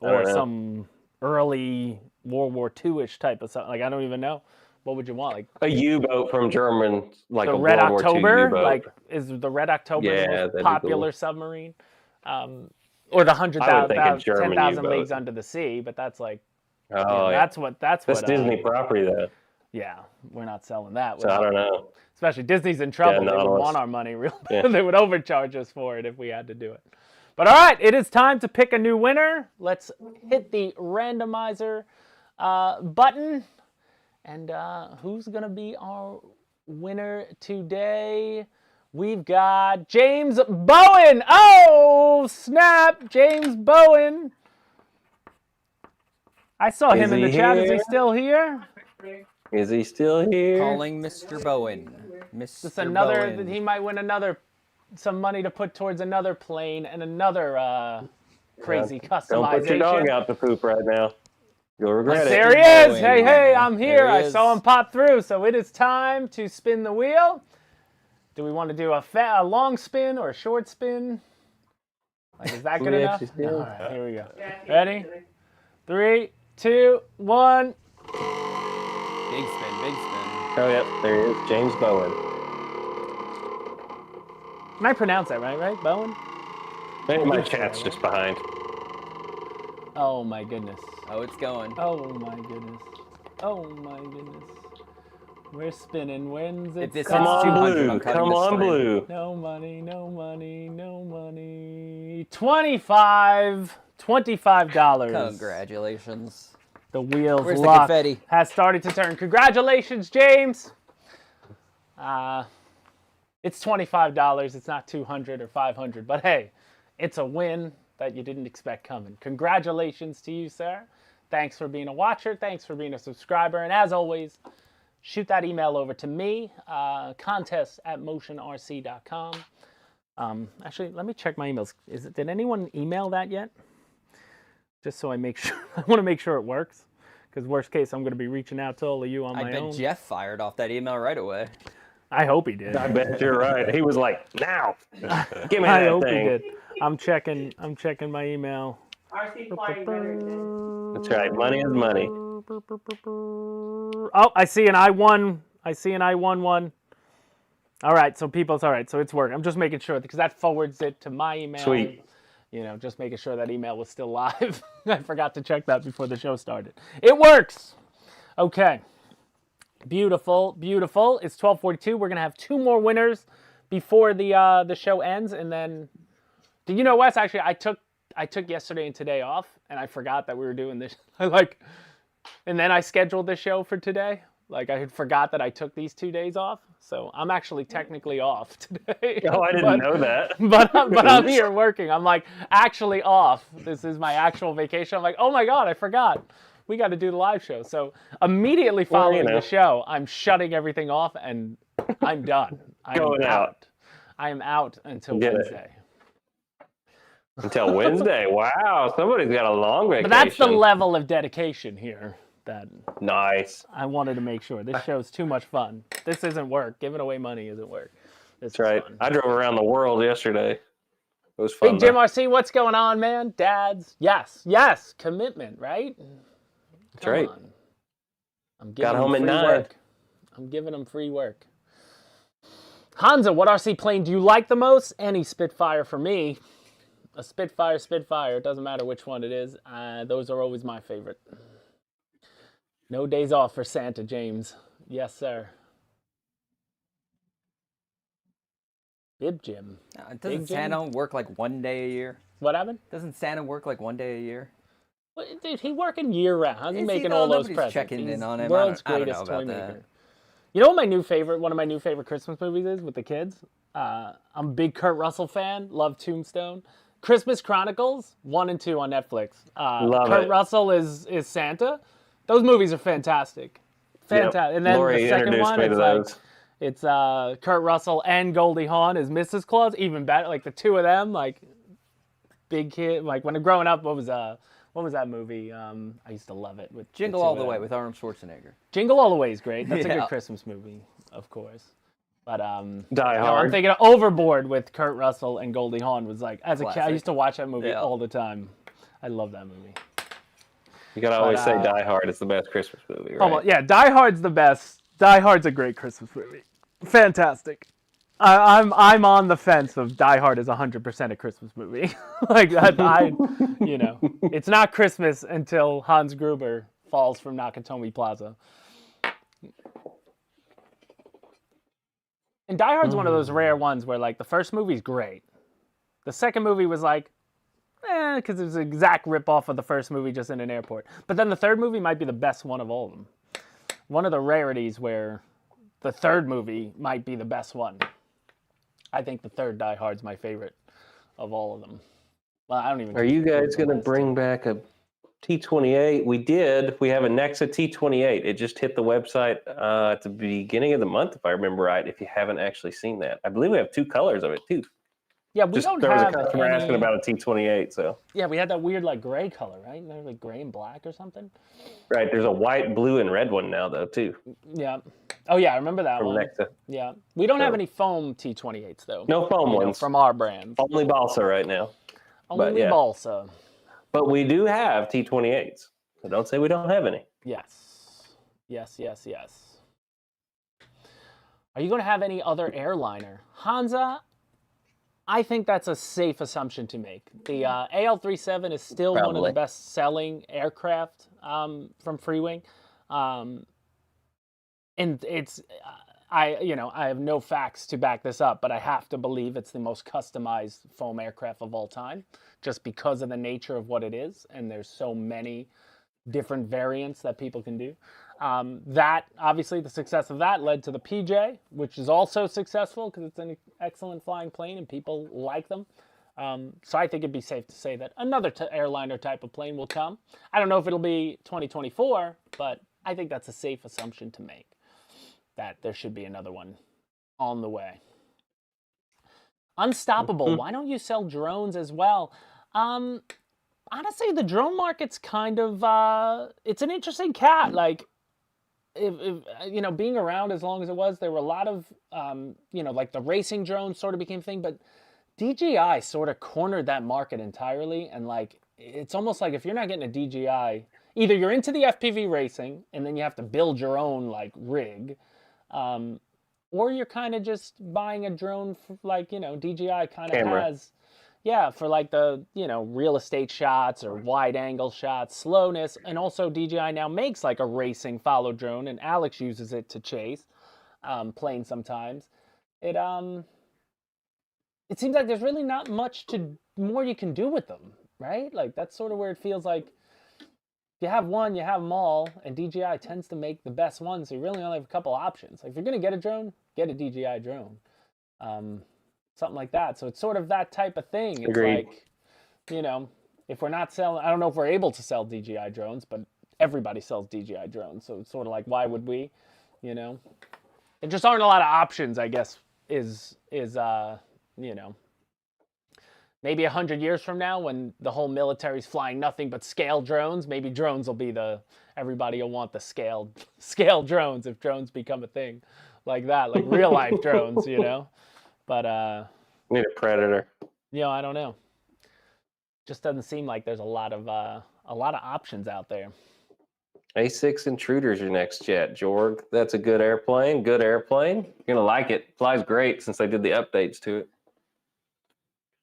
or some early World War II-ish type of something. Like, I don't even know. What would you want? Like a U-boat from German, like the a Red World October. War II U-boat. Like, is the Red October the most popular submarine? Or the 10,000 Leagues Under the Sea, but that's like, that's Disney property though. Yeah, we're not selling that. So I don't know. Especially Disney's in trouble. Yeah, they would want our money real bad. They would overcharge us for it if we had to do it. But all right, it is time to pick a new winner. Let's hit the randomizer button. And who's going to be our winner today? We've got James Bowen. Oh, snap. James Bowen. I saw him in the chat. Is he still here? Is he still here? Calling Mr. Bowen. Just another. Bowen. He might win some money to put towards another plane and another crazy customization. Don't put your dog out to poop right now. You'll regret it. There he is. Hey, I'm here. I saw him pop through. So it is time to spin the wheel. Do we want to do a long spin or a short spin? Like, is that good enough? All right, here we go. Ready? 3, 2, 1. Big spin, big spin. Oh, yep, there he is, James Bowen. Can I pronounce that right, Bowen? Maybe my chat's just behind. Oh, my goodness. Oh, it's going. Oh, my goodness. Oh, my goodness. We're spinning. When's it? Come on, blue. Come on, blue. No money, no money, no money. $25. Congratulations. The wheels Where's the confetti? Has started to turn. Congratulations, James. It's $25. It's not $200 or $500, but hey, it's a win that you didn't expect coming. Congratulations to you, sir. Thanks for being a watcher. Thanks for being a subscriber. And as always, shoot that email over to me, contest@motionrc.com. Actually, let me check my emails. Did anyone email that yet? Just so I make sure. I want to make sure it works. Because worst case, I'm going to be reaching out to all of you on my own. I bet Jeff fired off that email right away. I hope he did. I bet you're right. He was like, now, give me that thing. I hope he did. I'm checking my email. That's right. Money is money. Oh, I see an I-1. I see an I-1 one. All right, so people's all right. So it's working. I'm just making sure because that forwards it to my email. Sweet. You know, just making sure that email was still live. I forgot to check that before the show started. It works. Okay. Beautiful, beautiful. It's 12:42. We're gonna have 2 more winners before the show ends, and then. Did you know, Wes? Actually, I took yesterday and today off, and I forgot that we were doing this. And then I scheduled the show for today. Like I had forgot that I took these 2 days off, so I'm actually technically off today. Oh, I didn't know that. But I'm here working. I'm like actually off. This is my actual vacation. I'm like, oh my god, I forgot. We got to do the live show. So immediately following the show, I'm shutting everything off and I'm done. Going out. I am out until Wednesday. Until Wednesday. Wow, somebody's got a long vacation. But that's the level of dedication here. That nice. I wanted to make sure. This show's too much fun. This isn't work. Giving away money isn't work. That's right. Fun. I drove around the world yesterday. It was fun. Big Jim RC, what's going on, man? Dads. Yes. Commitment, right? That's right. I'm giving them free work. I'm giving them free work. Hansa, what RC plane do you like the most? Any Spitfire for me. A Spitfire. It doesn't matter which one it is. Those are always my favorite. No days off for Santa, James. Yes, sir. Bib Jim. Doesn't Santa work like 1 day a year? What happened? Doesn't Santa work like 1 day a year? Well, dude, he working year round. How's he making all those presents? Checking in on him. World's greatest toy maker. You know what one of my new favorite Christmas movies is with the kids? I'm a big Kurt Russell fan. Love Tombstone. Christmas Chronicles 1 and 2 on Netflix. Kurt Russell is Santa. Those movies are fantastic. Fantastic. Yep. And then Lori the second one, it's Kurt Russell and Goldie Hawn as Mrs. Claus. Even better, like the two of them, like big kid. Like when growing up, what was that movie? I used to love it with Jingle All the Way with Arnold Schwarzenegger. Jingle All the Way is great. That's a good Christmas movie, of course. But Die Hard. I'm thinking of Overboard with Kurt Russell and Goldie Hawn was like as a kid. I used to watch that movie all the time. I love that movie. You gotta always say Die Hard is the best Christmas movie, right? Oh, yeah, Die Hard's the best. Die Hard's a great Christmas movie. Fantastic. I'm on the fence of Die Hard is 100% a Christmas movie. Like it's not Christmas until Hans Gruber falls from Nakatomi Plaza. And Die Hard's one of those rare ones where, like, the first movie's great. The second movie was like, because it was an exact rip-off of the first movie just in an airport. But then the third movie might be the best one of all of them. One of the rarities where the third movie might be the best one. I think the third Die Hard's my favorite of all of them. Well, I don't even. Are you guys going to bring back a T28? We did. We have a Nexa T28. It just hit the website at the beginning of the month, if I remember right, if you haven't actually seen that. I believe we have 2 colors of it, too. Yeah, we don't have. There was a customer asking about a T28, so. Yeah, we had that weird, like, gray color, right? There's like gray and black or something. Right. There's a white, blue, and red one now, though, too. Yeah. Oh, yeah, I remember that from one. Nexa. Yeah. We don't have any foam T28s, though. No foam ones. From our brand. Only balsa right now. Only balsa. But we do have T28s. So don't say we don't have any. Yes. Yes. Are you going to have any other airliner? Hansa, I think that's a safe assumption to make. The AL-37 is still one of the best-selling aircraft from Freewing. And it's... I have no facts to back this up, but I have to believe it's the most customized foam aircraft of all time, just because of the nature of what it is, and there's so many different variants that people can do. That, obviously, the success of that led to the PJ, which is also successful because it's an excellent flying plane and people like them. So I think it'd be safe to say that another airliner type of plane will come. I don't know if it'll be 2024, but I think that's a safe assumption to make, that there should be another one on the way. Unstoppable. Why don't you sell drones as well? Honestly, the drone market's kind of, it's an interesting cat. Like, if being around as long as it was, there were a lot of, like the racing drones sort of became a thing, but DJI sort of cornered that market entirely. And like, it's almost like if you're not getting a DJI, either you're into the FPV racing and then you have to build your own like rig, or you're kind of just buying a drone for, like, DJI kind of has, for like the, real estate shots or wide angle shots, slowness. And also DJI now makes like a racing follow drone, and Alex uses it to chase planes sometimes. It seems like there's really not much more you can do with them, right? Like that's sort of where it feels like you have one, you have them all, and DJI tends to make the best ones. So you really only have a couple options. Like if you're going to get a drone, get a DJI drone. Something like that. So it's sort of that type of thing. It's Agreed. Like, if we're not selling, I don't know if we're able to sell DJI drones, but everybody sells DJI drones. So it's sort of like, why would we, There just aren't a lot of options, I guess, maybe 100 years from now when the whole military's flying nothing but scale drones, maybe drones will be everybody will want the scale drones if drones become a thing like that, like real life drones, But need a Predator. I don't know. Just doesn't seem like there's a lot of options out there. A6 Intruder's your next jet, Jorg. That's a good airplane. Good airplane. You're gonna like it. Flies great since they did the updates to it.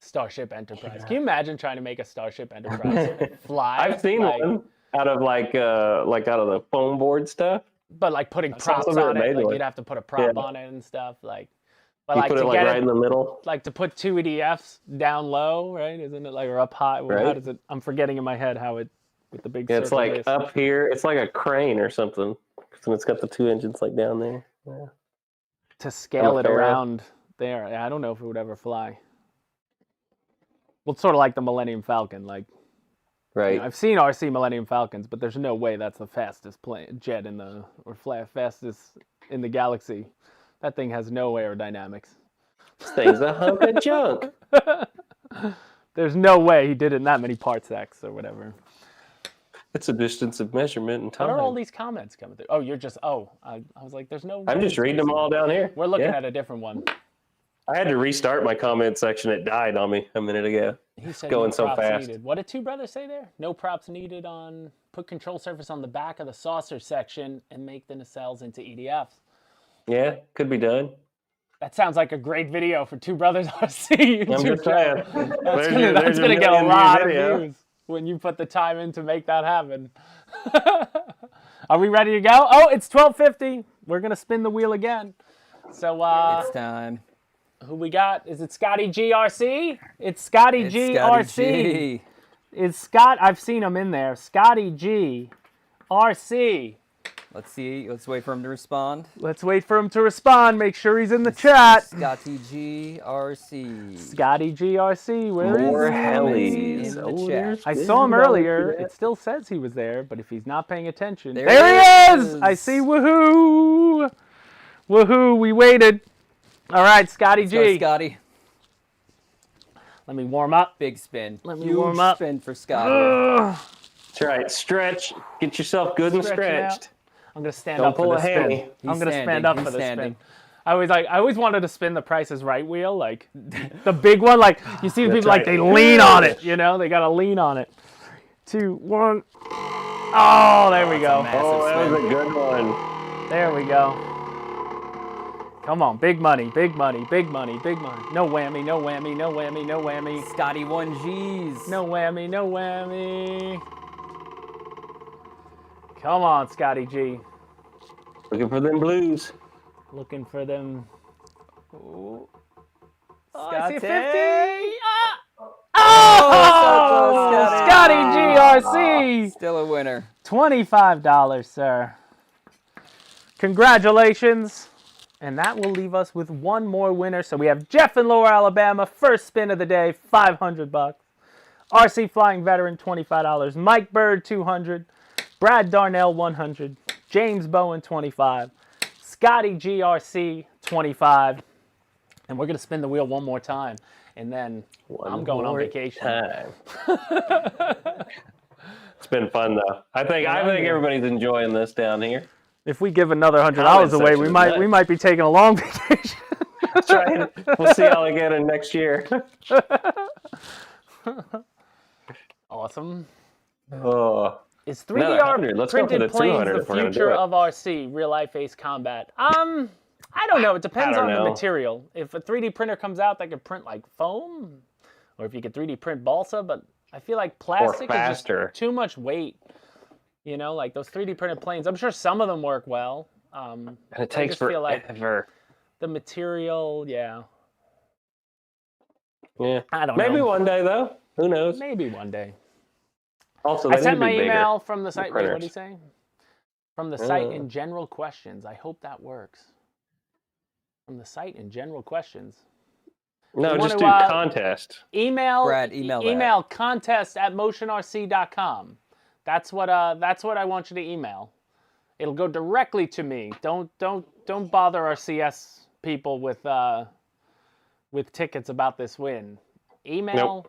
Starship Enterprise. Can you imagine trying to make a Starship Enterprise fly? I've seen one out of out of the foam board stuff. But like putting props on it, like you'd have to put a prop on it and stuff, like. But you like put it right in the middle. Like to put 2 EDFs down low, right? Isn't it like, or up high? Well, right. How does it? I'm forgetting in my head how it with the big. It's like up here. It's like a crane or something. And it's got the 2 engines like down there. Yeah. To scale it around there, I don't know if it would ever fly. Well, it's sort of like the Millennium Falcon, like. Right. I've seen RC Millennium Falcons, but there's no way that's the fastest jet fastest in the galaxy. That thing has no aerodynamics. This thing's a hunk of junk. There's no way he did it in that many parsecs or whatever. It's a distance of measurement and time. What are all these comments coming through? Oh, you're just, I was like, there's no... I'm just reading them all down here. We're looking at a different one. I had to restart my comment section. It died on me a minute ago. He said going no so props fast. Needed. What did Two Brothers say there? No props needed on... Put control surface on the back of the saucer section and make the nacelles into EDFs. Yeah, could be done. That sounds like a great video for Two Brothers RC. I'm just saying. That's going to get a lot of views when you put the time in to make that happen. Are we ready to go? Oh, it's 12:50. We're going to spin the wheel again. So it's time. Who we got? Is it Scotty GRC? It's Scotty GRC. It's Scott. I've seen him in there. Scotty GRC. Let's see. Let's wait for him to respond. Let's wait for him to respond. Make sure he's in the chat. Scotty GRC. Scotty GRC. Where More is he? hellies. In the chat. I saw him earlier. It still says he was there, but if he's not paying attention, There he is! is. I see. Woohoo! Woohoo! We waited. All right, Scotty G. Go, Scotty. Let me warm up. Big spin. Let me Huge warm up. spin for Scotty. That's right. Stretch. Get yourself good and stretched. I'm gonna stand Don't up pull for a this spin. hammy. I'm gonna He's stand up standing. for this He's spin. standing. I always wanted to spin the Price is Right wheel, like the big one. Like you see the That's people like right. they lean on it. You know, they gotta lean on it. 2, 1. Oh, there we go. Oh, that was a good one. There we go. Come on, big money, big money, big money, big money. No whammy, no whammy, no whammy, no whammy. Scotty 1Gs. No whammy, no whammy. Come on, Scotty G. Looking for them blues. Looking for them. Ooh. Oh, I see a 50. Scotty. Oh, so close, Scotty GRC. Still a winner. $25, sir. Congratulations. And that will leave us with one more winner. So we have Jeff in Lower Alabama, first spin of the day, $500. RC Flying Veteran, $25. Mike Bird, $200. Brad Darnell, $100. James Bowen, $25. Scotty GRC, $25. And we're going to spin the wheel one more time. And then I'm going on vacation. It's been fun though. I think everybody's enjoying this down here. If we give another $100 away, we might be taking a long vacation. That's right. We'll see how they get in next year. Awesome. Oh. Is 3D Let's go for printed the planes 200 the if we're gonna do future it. of RC, real life ace combat? I don't know. It depends on the material. If a 3D printer comes out that can print like foam, or if you could 3D print balsa, but I feel like plastic is just too much weight. You know, like those 3D printed planes. I'm sure some of them work well. And it takes forever. Like the material, yeah. I don't know. Maybe one day though. Who knows? Maybe one day. Also, I sent my email from the site. Wait, what did he say? From the site in general questions. I hope that works. From the site in general questions. No, just do contest. Email Brad, contest@motionrc.com. That's what I want you to email. It'll go directly to me. Don't bother our CS people with tickets about this win. Email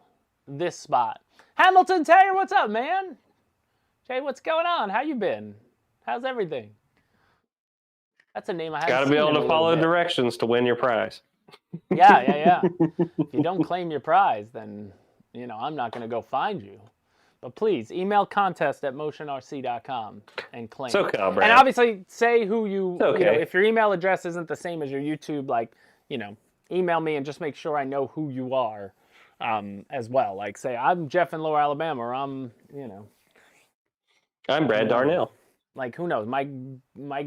this spot. Hamilton Taylor, what's up, man? Jay, what's going on? How you been? How's everything? That's a name I haven't seen. Got to be able to follow directions to win your prize. Yeah. If you don't claim your prize, then I'm not going to go find you. But please email contest@motionrc.com and claim. So Brad. And obviously say who you. Okay. If your email address isn't the same as your YouTube, email me and just make sure I know who you are, as well. Like say I'm Jeff in Lower Alabama, or I'm I'm Brad Darnell. Like who knows? Mike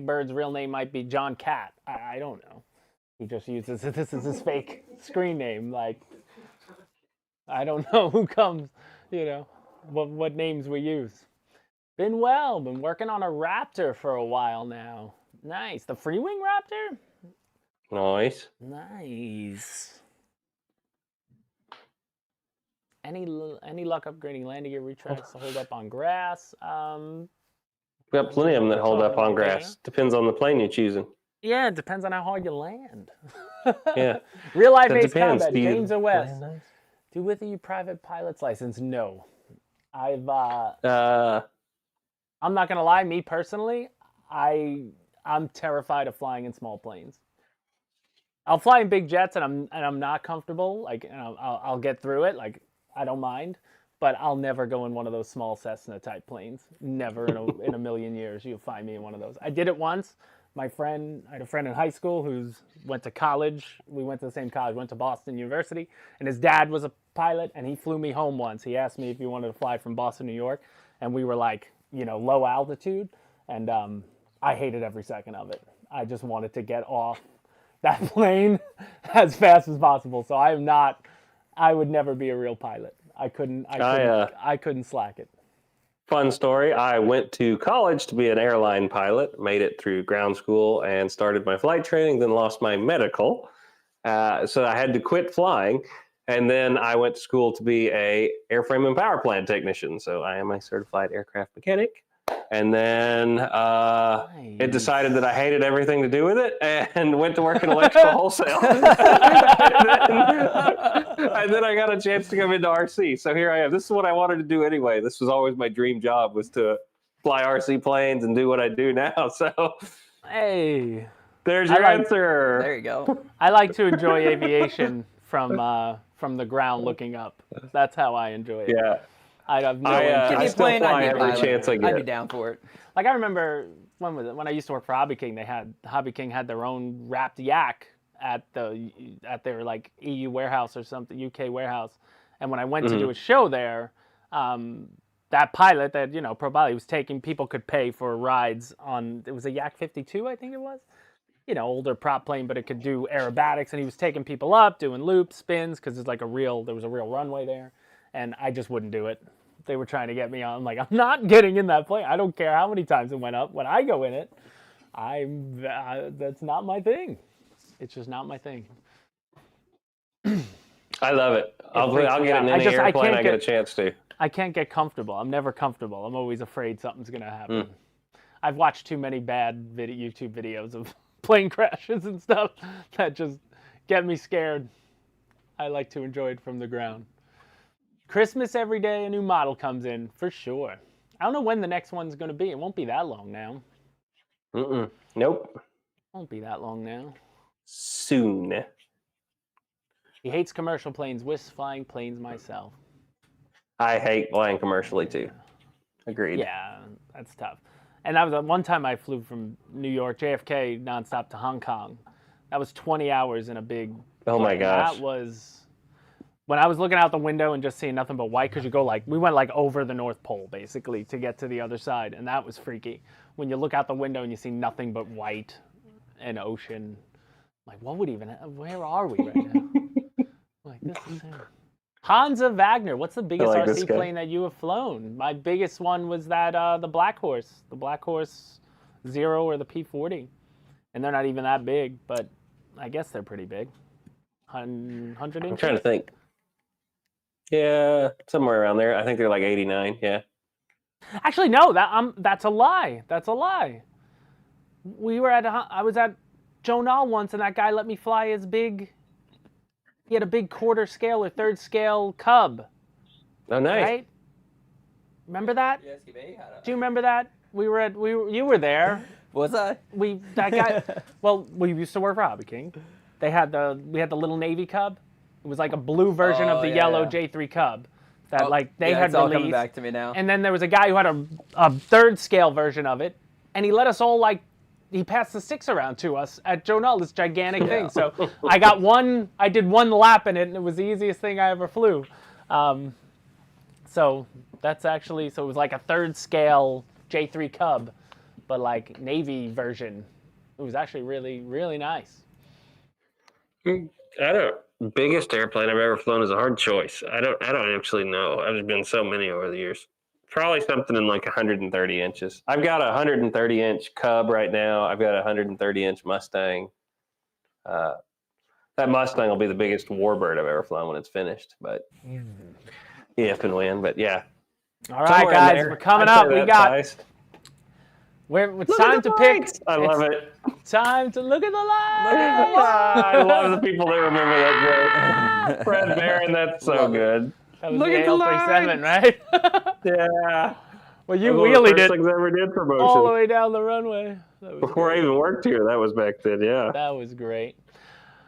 Bird's real name might be John Cat. I don't know. He just uses this is his fake screen name. Like I don't know who comes. What names we use. Been working on a Raptor for a while now. Nice. The Freewing Raptor? Nice. Any luck upgrading landing gear retracts to hold up on grass? We got plenty of them that hold up on grass. Depends on the plane you're choosing. Yeah, it depends on how hard you land. Yeah. Real life ace combat, James and West. Do with you private pilot's license? No. I'm not gonna lie, me personally, I'm terrified of flying in small planes. I'll fly in big jets and I'm not comfortable. Like I'll get through it. Like I don't mind, but I'll never go in one of those small Cessna type planes. Never in a million years you'll find me in one of those. I did it once. I had a friend in high school who went to college. We went to the same college, went to Boston University, and his dad was a pilot, and he flew me home once. He asked me if he wanted to fly from Boston, New York, and we were like, low altitude, and I hated every second of it. I just wanted to get off, that plane as fast as possible. So I would never be a real pilot. I couldn't slack it. Fun story. I went to college to be an airline pilot, made it through ground school and started my flight training, then lost my medical. So I had to quit flying. And then I went to school to be a airframe and power plant technician. So I am a certified aircraft mechanic. And then it decided that I hated everything to do with it and went to work in electrical wholesale. And then I got a chance to come into RC. So here I am. This is what I wanted to do anyway. This was always my dream job, was to fly RC planes and do what I do now. So hey, there's your answer. There you go. I like to enjoy aviation from the ground looking up. That's how I enjoy it. Yeah. I have no I still fly every chance I get. I'd be down for it. Like I remember when I used to work for Hobby King, Hobby King had their own wrapped yak at their like EU warehouse or something, UK warehouse. And when I went to do a show there, that pilot that, Pro Pilot, was taking, people could pay for rides on, it was a Yak 52, I think it was. Older prop plane, but it could do aerobatics, and he was taking people up, doing loops, spins, because there was a real runway there, and I just wouldn't do it. They were trying to get me on. I'm like, I'm not getting in that plane. I don't care how many times it went up. When I go in it, that's not my thing. It's just not my thing. I love it. I'll get in any airplane I get a chance to. I can't get comfortable. I'm never comfortable. I'm always afraid something's going to happen. I've watched too many bad YouTube videos of plane crashes and stuff that just get me scared. I like to enjoy it from the ground. Christmas every day, a new model comes in, for sure. I don't know when the next one's going to be. It won't be that long now. Nope. Won't be that long now. Soon. He hates commercial planes. Wish flying planes myself. I hate flying commercially too. Agreed. Yeah, that's tough. And that was one time I flew from New York, JFK, nonstop to Hong Kong. That was 20 hours in a big Oh my gosh. That was... When I was looking out the window and just seeing nothing but white, because we went like over the North Pole, basically, to get to the other side. And that was freaky. When you look out the window and you see nothing but white and ocean. Like, where are we right now? Like, this is it. Hansa Wagner, what's the biggest RC plane that you have flown? My biggest one was that, the Black Horse Zero or the P40. And they're not even that big, but I guess they're pretty big. 100 inches? I'm trying to think. Yeah, somewhere around there. I think they're like 89. Yeah. Actually, no. That's a lie. That's a lie. I was at Joe Nall once, and that guy let me fly his big. He had a big quarter scale or third scale Cub. Oh, nice. Right? Remember that? Yes, do you remember that? You were there. Was I? That guy. Well, we used to work for Hobby King. We had the little Navy Cub. It was like a blue version of the yellow J3 Cub that they had it's all released. Coming back to me now. And then there was a guy who had a third scale version of it, and he let us all he passed the 6 around to us at Joe Null, this gigantic thing. So I did one lap in it, and it was the easiest thing I ever flew. So it was like a third scale J3 Cub, but like Navy version. It was actually really, really nice. Biggest airplane I've ever flown is a hard choice. I don't actually know. There's been so many over the years. Probably something in like 130 inches. I've got a 130-inch Cub right now. I've got a 130-inch Mustang. That Mustang will be the biggest warbird I've ever flown when it's finished. But if and when. But yeah. All right, guys, we're coming up. We got. It's time to pick. I love it. Time to look at the lights. I love the people that remember that joke. Fred Barron, that's so good. That was the AL37, right? Yeah. Well, you wheelied it things I ever did for motion. all the way down the runway. Before I even worked here, that was back then, yeah. That was great.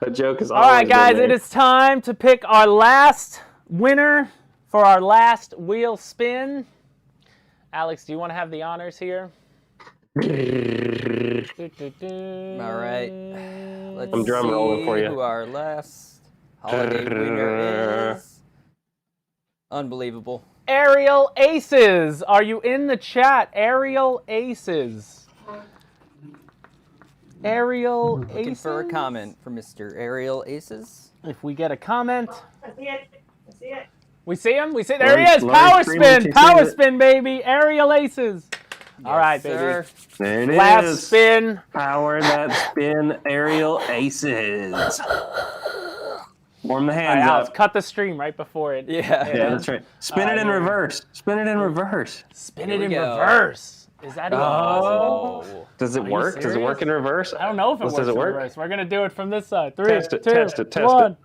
That joke is all right, guys, it is time to pick our last winner for our last wheel spin. Alex, do you want to have the honors here? All right. I'm drum rolling for you. Who our last holiday winner is. Unbelievable. Aerial Aces. Are you in the chat? Aerial Aces. Aerial Aces. Looking for a comment from Mr. Aerial Aces. If we get a comment. I see it. I see it. We see him? We see. There he is. Power spin. Power spin, baby. Aerial Aces. All right, sir. baby. There it is. Last spin. Power that spin, Aerial Aces. Warm the All right, hands Alex, up. cut the stream right before it. Yeah. Yeah, that's right. Spin it in reverse. Spin it in reverse. Spin it in reverse. Is that even possible? Does it work? Does it work in reverse? I don't know if it works in reverse. We're going to do it from this side. 3, Test it, 2, test it, test 1. it.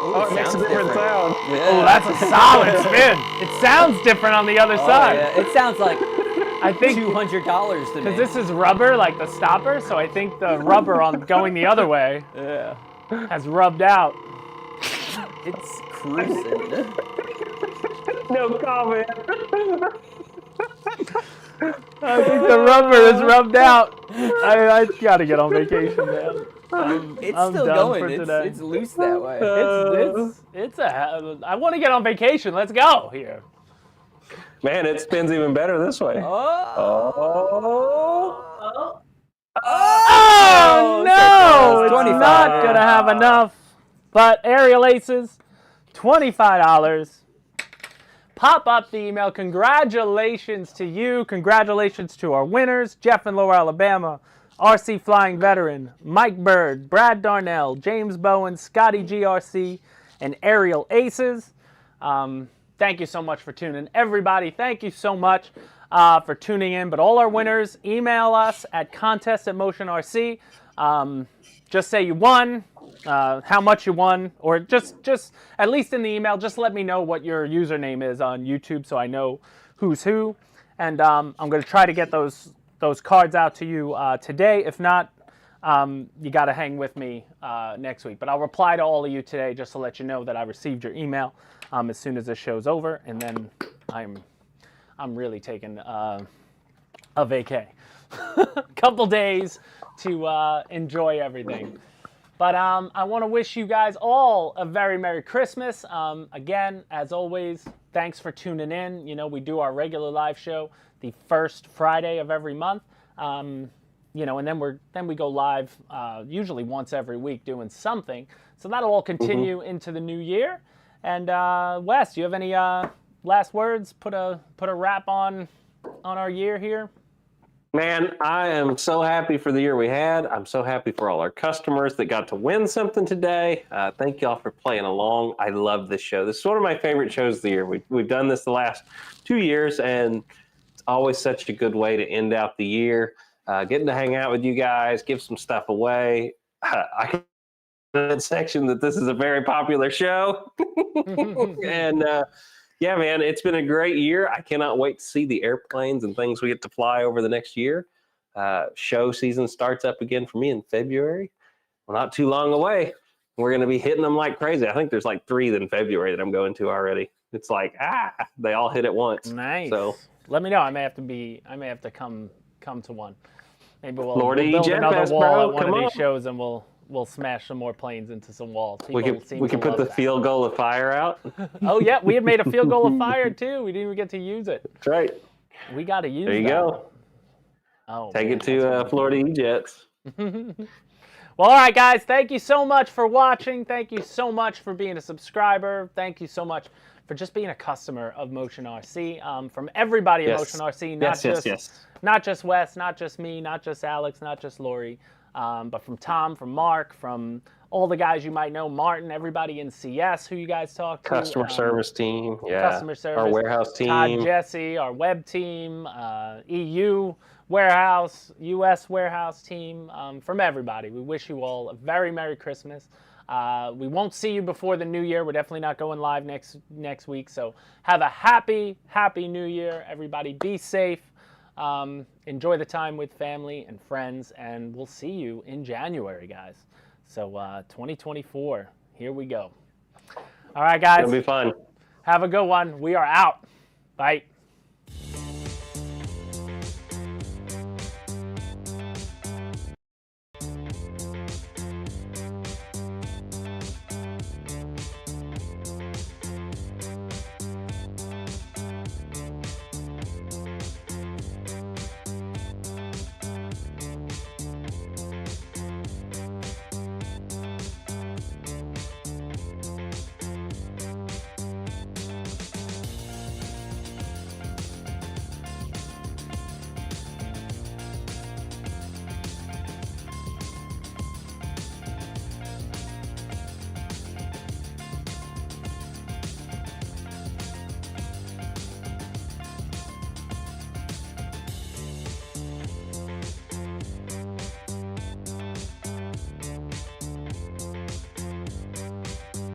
Oh, it makes a different sound. Yeah. Oh, that's a solid spin. It sounds different on the other side. Yeah. It sounds like I think $200 to me. because this is rubber, like the stopper, so I think the rubber on going the other way has rubbed out. It's cruising. No comment. I think the rubber is rubbed out. I got to get on vacation, man. It's I'm still done going. for today. It's loose that way. I want to get on vacation. Let's go here. Man, it spins even better this way. Oh no! It's 25. not gonna have enough. But Aerial Aces, $25. Pop up the email. Congratulations to you. Congratulations to our winners: Jeff in Lower Alabama, RC Flying Veteran, Mike Bird, Brad Darnell, James Bowen, Scotty GRC, and Aerial Aces. Thank you so much for tuning in. Everybody, thank you so much for tuning in. But all our winners, email us at contest@motionrc. Just say you won, how much you won, or just at least in the email, just let me know what your username is on YouTube so I know who's who. And I'm going to try to get those cards out to you today. If not, you got to hang with me next week. But I'll reply to all of you today just to let you know that I received your email as soon as this show's over. And then I'm really taking a vacay. Couple days to enjoy everything. But I want to wish you guys all a very Merry Christmas. Again, as always, thanks for tuning in. You know, we do our regular live show the first Friday of every month. You know, and then we go live usually once every week doing something. So that'll all continue into the new year. And Wes, do you have any last words? Put a wrap on our year here. Man, I am so happy for the year we had. I'm so happy for all our customers that got to win something today. Thank y'all for playing along. I love this show. This is one of my favorite shows of the year. We've done this the last 2 years, and it's always such a good way to end out the year. Getting to hang out with you guys, give some stuff away. I can in that section that this is a very popular show. And yeah, man, it's been a great year. I cannot wait to see the airplanes and things we get to fly over the next year. Show season starts up again for me in February. Well, not too long away. We're going to be hitting them like crazy. I think there's like 3 in February that I'm going to already. It's like, they all hit at once. Nice. So let me know. I may have to come to one. Maybe we'll build Jet another Fest, wall bro. at one Come of these on. shows, and we'll smash some more planes into some walls. We could put the field goal of fire out. Oh yeah, we had made a field goal of fire too. We didn't even get to use it. That's right. We got to use it. There you go. Oh, Take man, it to Florida E-Jets. Well, all right, guys. Thank you so much for watching. Thank you so much for being a subscriber. Thank you so much for just being a customer of Motion RC. From everybody at Motion RC, not just Wes, not just me, not just Alex, not just Lori, but from Tom, from Mark, from all the guys you might know, Martin, everybody in CS who you guys talk to. Customer service team, Customer service. Our warehouse team. Todd, Jesse, our web team, EU warehouse, US warehouse team, from everybody. We wish you all a very Merry Christmas. We won't see you before the new year. We're definitely not going live next week. So have a happy New Year, everybody. Be safe. Enjoy the time with family and friends, and we'll see you in January, guys. So 2024, here we go. All right, guys. It'll be fun. Have a good one. We are out. Bye.